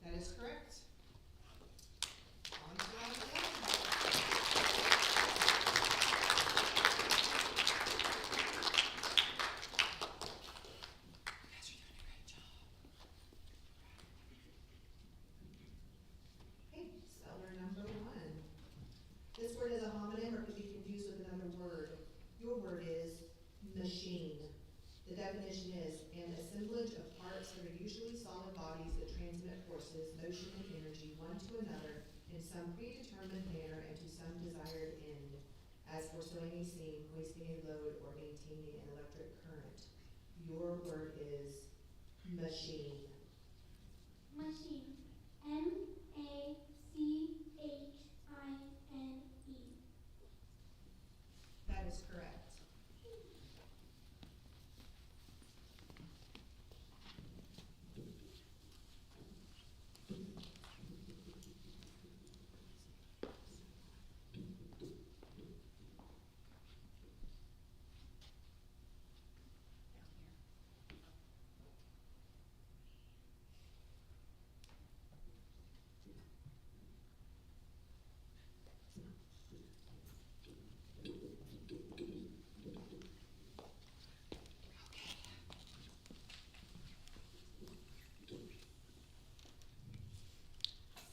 That is correct. On to round 11. Okay, speller number 1. This word is a homonym or could be confused with another word. Your word is machine. The definition is an assemblage of parts that are usually solid bodies that transmit forces, motion, and energy one to another in some predetermined manner and to some desired end, as for sewing a seam, hoisting a load, or maintaining an electric current. Your word is machine. Machine. Machine. That is correct.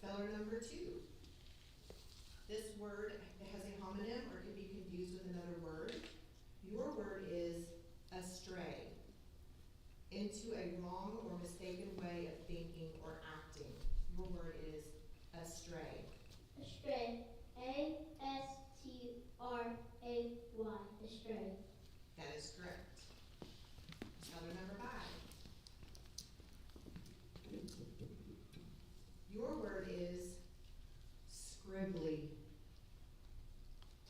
Speller number 2. This word has a homonym or can be confused with another word. Your word is astray. Into a wrong or mistaken way of thinking or acting. Your word is astray. Astray. Astray. That is correct. Speller number 5. Your word is scribbly.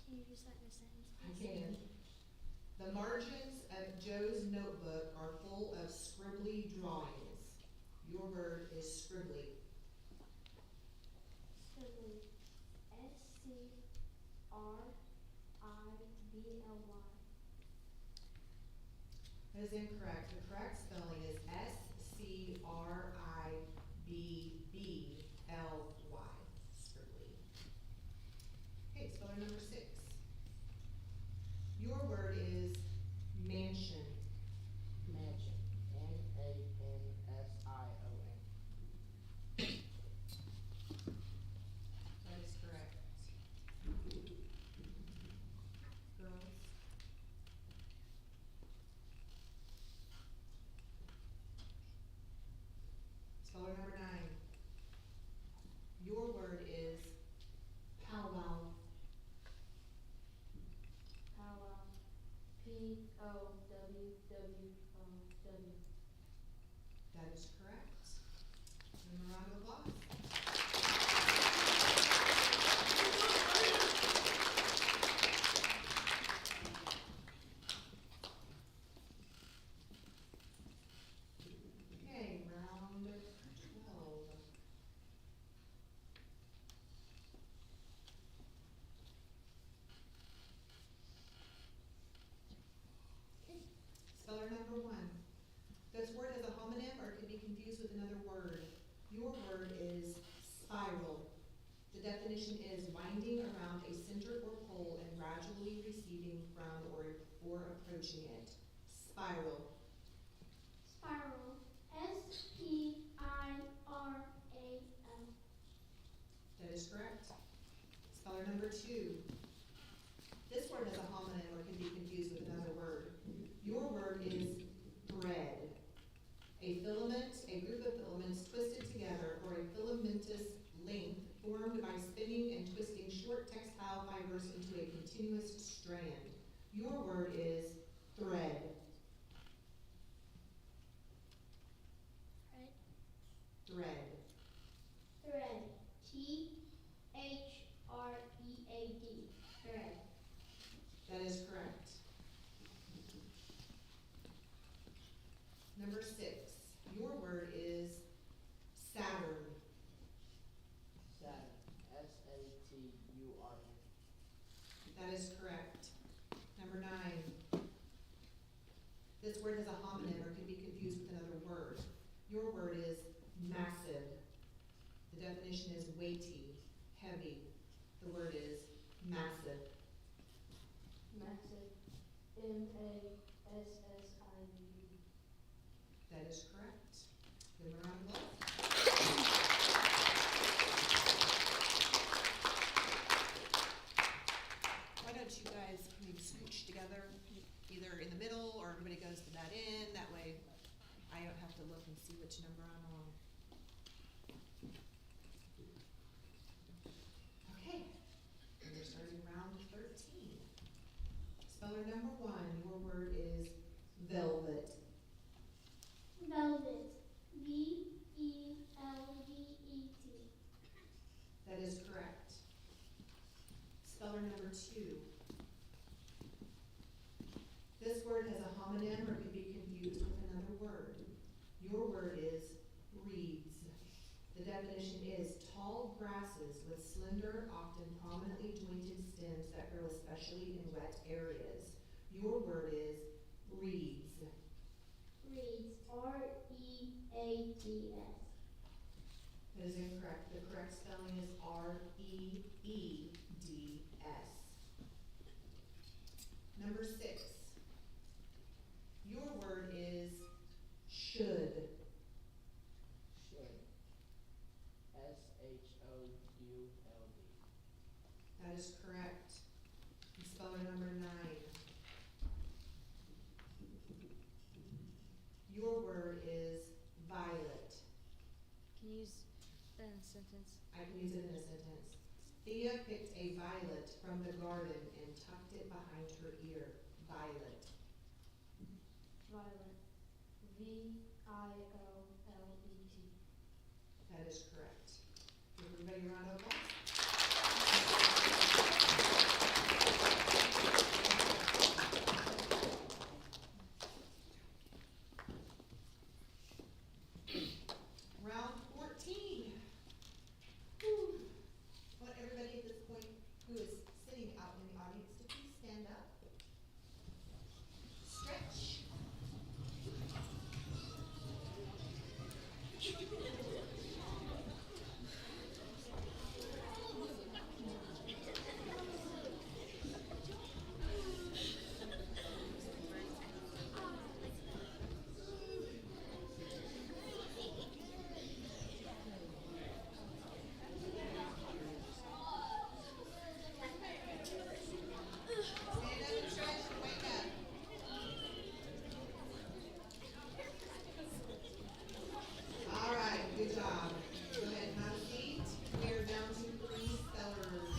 Can you use that in a sentence, I please? can. The margins of Joe's notebook are full of scribbly drawings. Your word is scribbly. Scribbly. Scribbly. That is incorrect. The correct spelling is scribbly. Scribbly. Okay, speller number 6. Your word is mansion. Mansion. Mansion. That is correct. Girls. Speller number 9. Your word is powwow. Powwow. Powwow. That is correct. And a round of applause. Okay, round 12. Speller number 1. This word is a homonym or can be confused with another word. Your word is spiral. The definition is winding around a center or pole and gradually receding from or approaching it. Spiral. Spiral. That is correct. Speller number 2. This word has a homonym or can be confused with another word. Your word is thread. A filament, a group of filaments twisted together, or a filamentous length formed by spinning and twisting short textile fibers into a continuous strand. Your word is thread. Thread. Thread. T-H-R-E-A-D. Thread. That is correct. Number 6. Your word is Saturn. Saturn, S-A-T-U-R-N. That is correct. Number 9. This word has a homonym or can be confused with another word. Your word is massive. The definition is weighty, heavy. The word is massive. Massive. M-A-S-S-I-V-E. That is correct. Give them a round of applause. Why don't you guys maybe scooch together, either in the middle or everybody goes to that end, that way I don't have to look and see which number I'm on. Okay, and we're starting round 13. Speller number 1, your word is velvet. Velvet. V-E-L-V-E-T. That is correct. Speller number 2. This word has a homonym or can be confused with another word. Your word is reeds. The definition is tall grasses with slender, often prominently jointed stems that grow especially in wet areas. Your word is reeds. Reeds. R-E-A-D-S. That is incorrect. The correct spelling is R-E-E-D-S. Number 6. Your word is should. Should. S-H-O-U-L-D. That is correct. And speller number 9. Your word is violet. Can you use that in a sentence? I can use it in a sentence. Thea picked a violet from the garden and tucked it behind her ear. Violet. Violet. V-I-O-L-E-T. That is correct. Give everybody a round of applause. Round 14. Whew. I want everybody at this point who is sitting out in the audience to please stand up. Stretch. Stand up and stretch and wake up. All right, good job. Go ahead and have a seat. We are down to 3 spellers.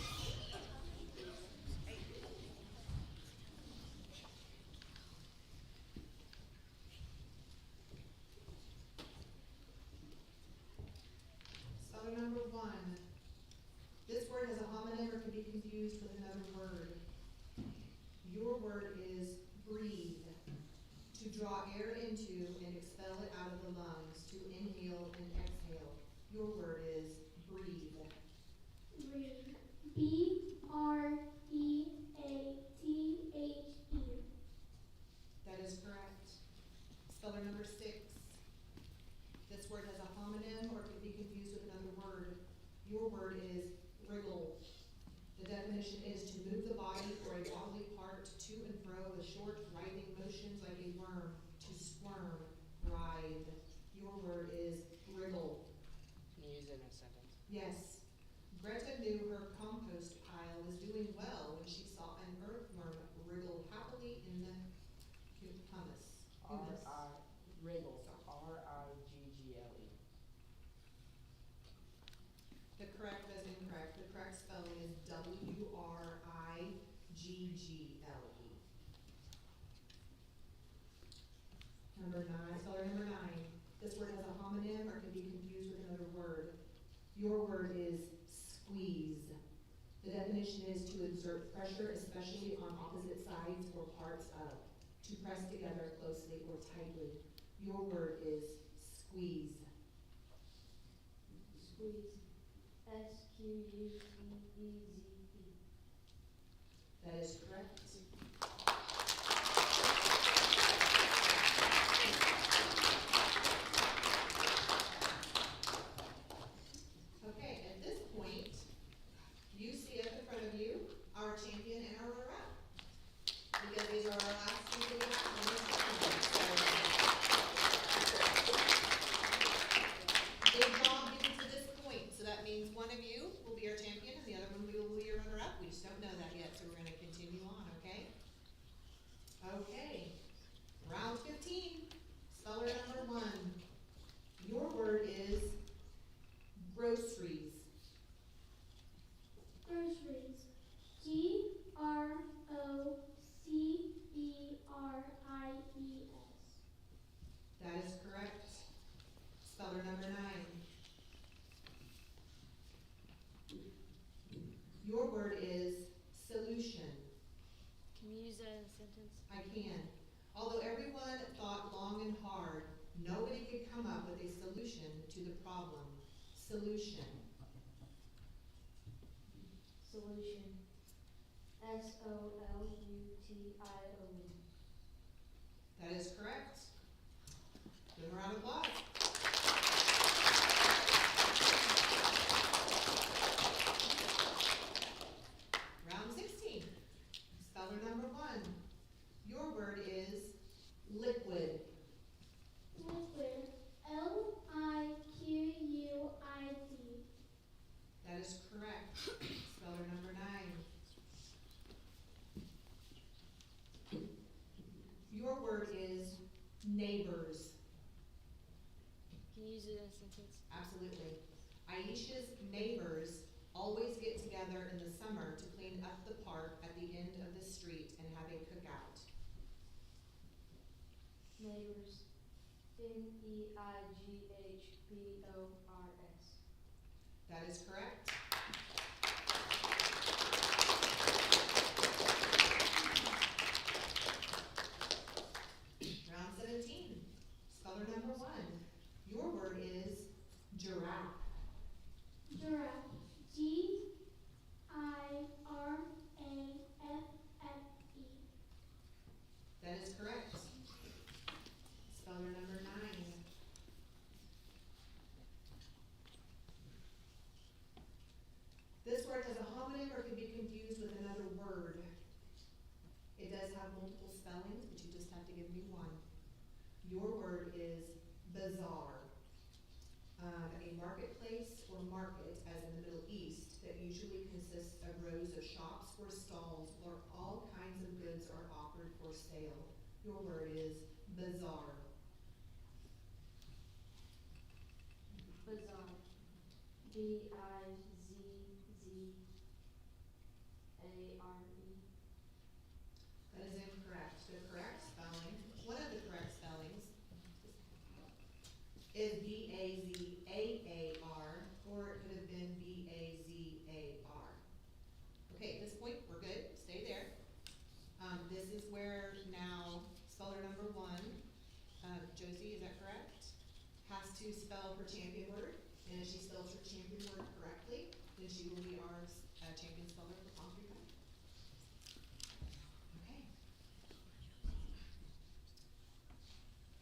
Speller number 1. This word has a homonym or can be confused with another word. Your word is breathe. To draw air into and expel it out of the lungs. To inhale and exhale. Your word is breathe. Breathe. B-R-E-A-T-H-E. That is correct. Speller number 6. This word has a homonym or can be confused with another word. Your word is wriggle. The definition is to move the body or a bodily part to and fro with short writhing motions like a worm, to squirm, writhe. Your word is wriggle. Can you use it in a sentence? Yes. Greta knew her compost pile was doing well when she saw an earthworm wriggle happily in the humus. Wriggle. R-I-G-G-L-E. The correct is incorrect. The correct spelling is W-R-I-G-G-L-E. Number 9, speller number 9. This word has a homonym or can be confused with another word. Your word is squeeze. The definition is to exert pressure, especially on opposite sides or parts of. To press together closely or tightly. Your word is squeeze. Squeeze. S-Q-U-E-E-Z-E. That is correct. Okay, at this point, you see up in front of you our champion and our runner-up. Because these are our last two that we have on this tournament. So, big job getting to this point. So that means one of you will be our champion and the other one will be your runner-up. We just don't know that yet, so we're gonna continue on, okay? Okay, round 15, speller number 1. Your word is groceries. Groceries. Groceries. That is correct. Speller number 9. Your word is solution. Can you use that in a sentence? I can. Although everyone thought long and hard, nobody could come up with a solution to the problem. Solution. Solution. S-O-L-U-T-I-O-N. That is correct. Give a round of applause. Round 16. Speller number 1. Your word is liquid. Liquid. L-I-Q-U-I-D. That is correct. Speller number 9. Your word is neighbors. Can you use it in a sentence? Absolutely. Aisha's neighbors always get together in the summer to clean up the park at the end of the street and have a cookout. Neighbors. N-E-I-G-H-B-O-R-S. That is correct. Round 17. Speller number 1. Your word is giraffe. Giraffe. G-I-R-A-F-F-E. That is correct. Speller number 9. This word has a homonym or can be confused with another word. It does have multiple spellings, but you just have to give me one. Your word is bazaar. A marketplace or market, as in the Middle East, that usually consists of rows of shops or stalls where all kinds of goods are offered for sale. Your word is bazaar. Bazaar. B-I-Z-Z-A-R-E. That is incorrect. The correct spelling, one of the correct spellings, is B-A-Z-A-A-R, or it could have been B-A-Z-A-R. Okay, at this point, we're good. Stay there. This is where now speller number 1, Josie, is that correct? Has to spell her champion word, and if she spells her champion word correctly, then she will be our champion speller for Concrete Hunter. Okay.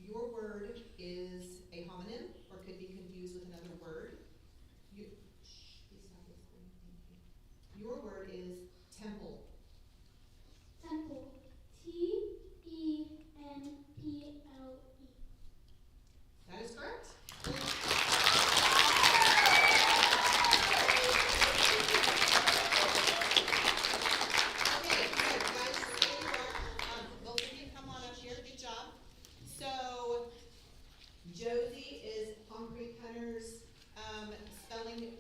Your word is a homonym, or could be confused with another word. Please stop this, please. Thank you. Your word is temple. Temple. T-E-M-P-L-E. That is correct.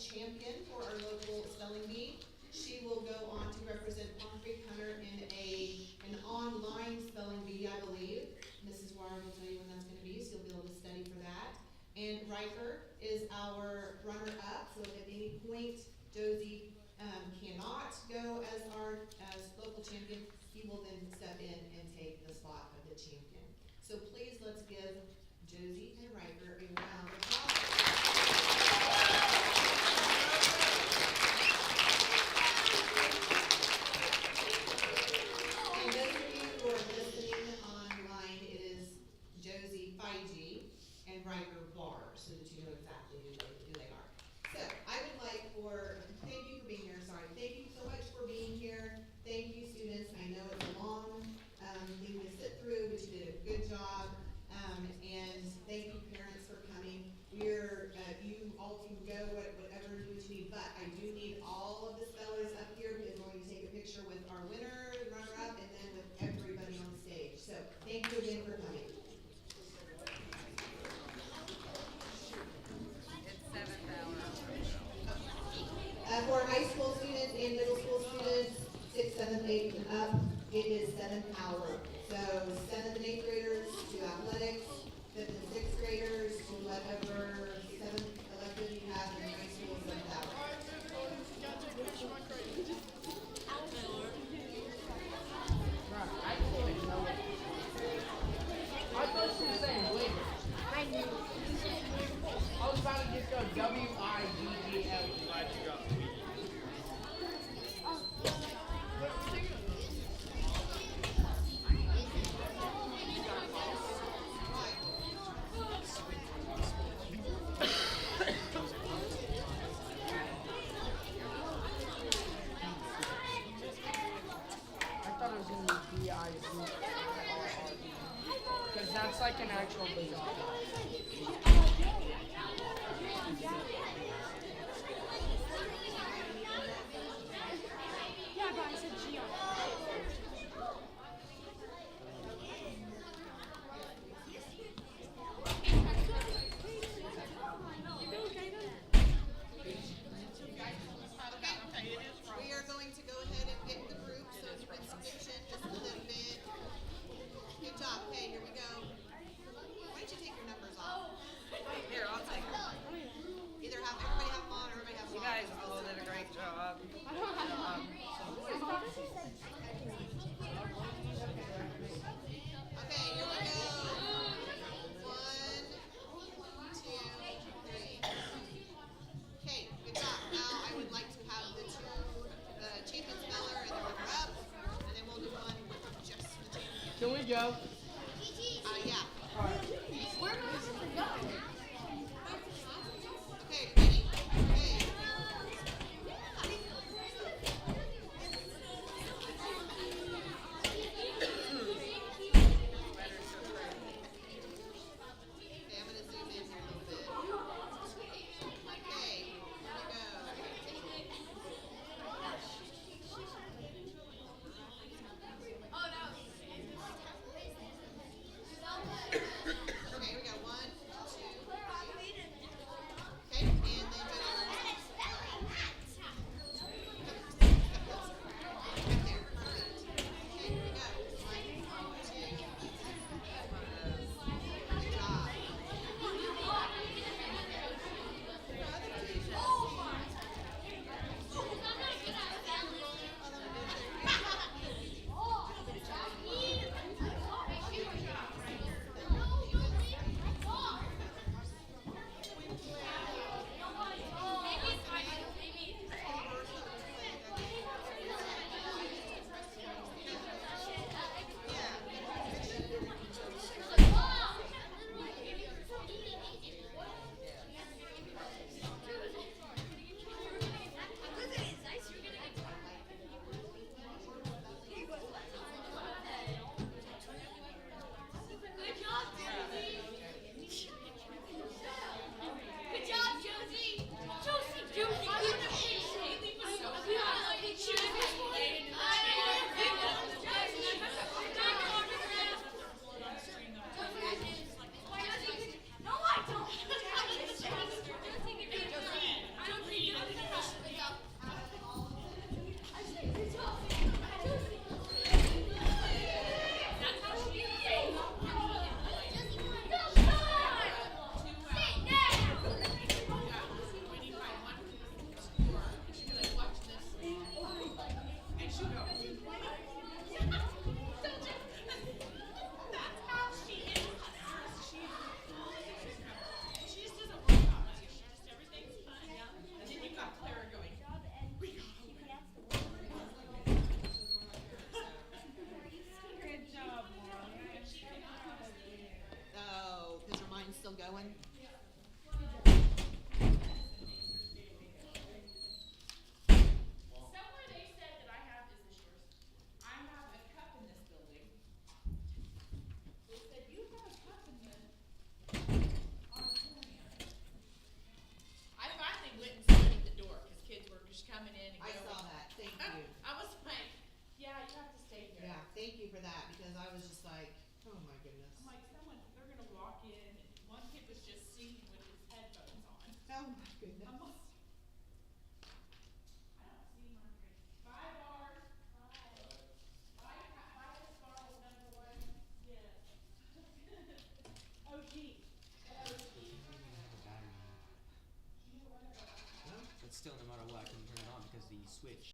champion for our local spelling bee. She will go on to represent Palm Creek Hunter in an online spelling bee, I believe. Mrs. Warren will tell you when that's gonna be, so you'll be able to study for that. And Riker is our runner-up, so if at any point Josie cannot go as local champion, he will then step in and take the spot of the champion. So please, let's give Josie and Riker a round of applause. And those of you who are listening online, it is Josie Feige and Riker Barr, so that you know exactly who they are. So I would like thank you for being here, thank you so much for being here. Thank you, students. I know it's a long thing to sit through, but you did a good job. And thank you, parents, for coming. You all can go whatever you need, but I do need all of the spellers up here because we're going to take a picture with our winner, runner-up, and then with everybody on stage. So thank you again for coming. For high school students and middle school students, 6th, 7th, 8th, and up, it is 7th hour. So 7th and 8th graders to athletics, 5th and 6th graders to whatever 7th elective you have in high school, 7th hour. Right, I didn't even know it. I thought she was saying wait. I knew. I was about to just go W-I-G-G-L-E. Glad you got I thought it was gonna be B-I-Z-R-R-E. Because that's like an actual baseball. Yeah, but I said Geo. We are going to go ahead and get the group, so if you can switch in just a little bit. Good job. Okay, here we go. Why don't you take your numbers off? Here, I'll take them. Either have everybody have them on or everybody have them on. You guys all did a great job. Okay, here we go. 1, 2, 3. Okay, good job. Now I would like to have the champion speller and the runner-up, and then we'll do one with just the champion. Can we go? Yeah. Alright. Okay, ready? Okay. Okay, I'm gonna zoom in here a little bit. Okay, here we go. Oh my goodness. But still, no matter what, I couldn't turn it on because the switch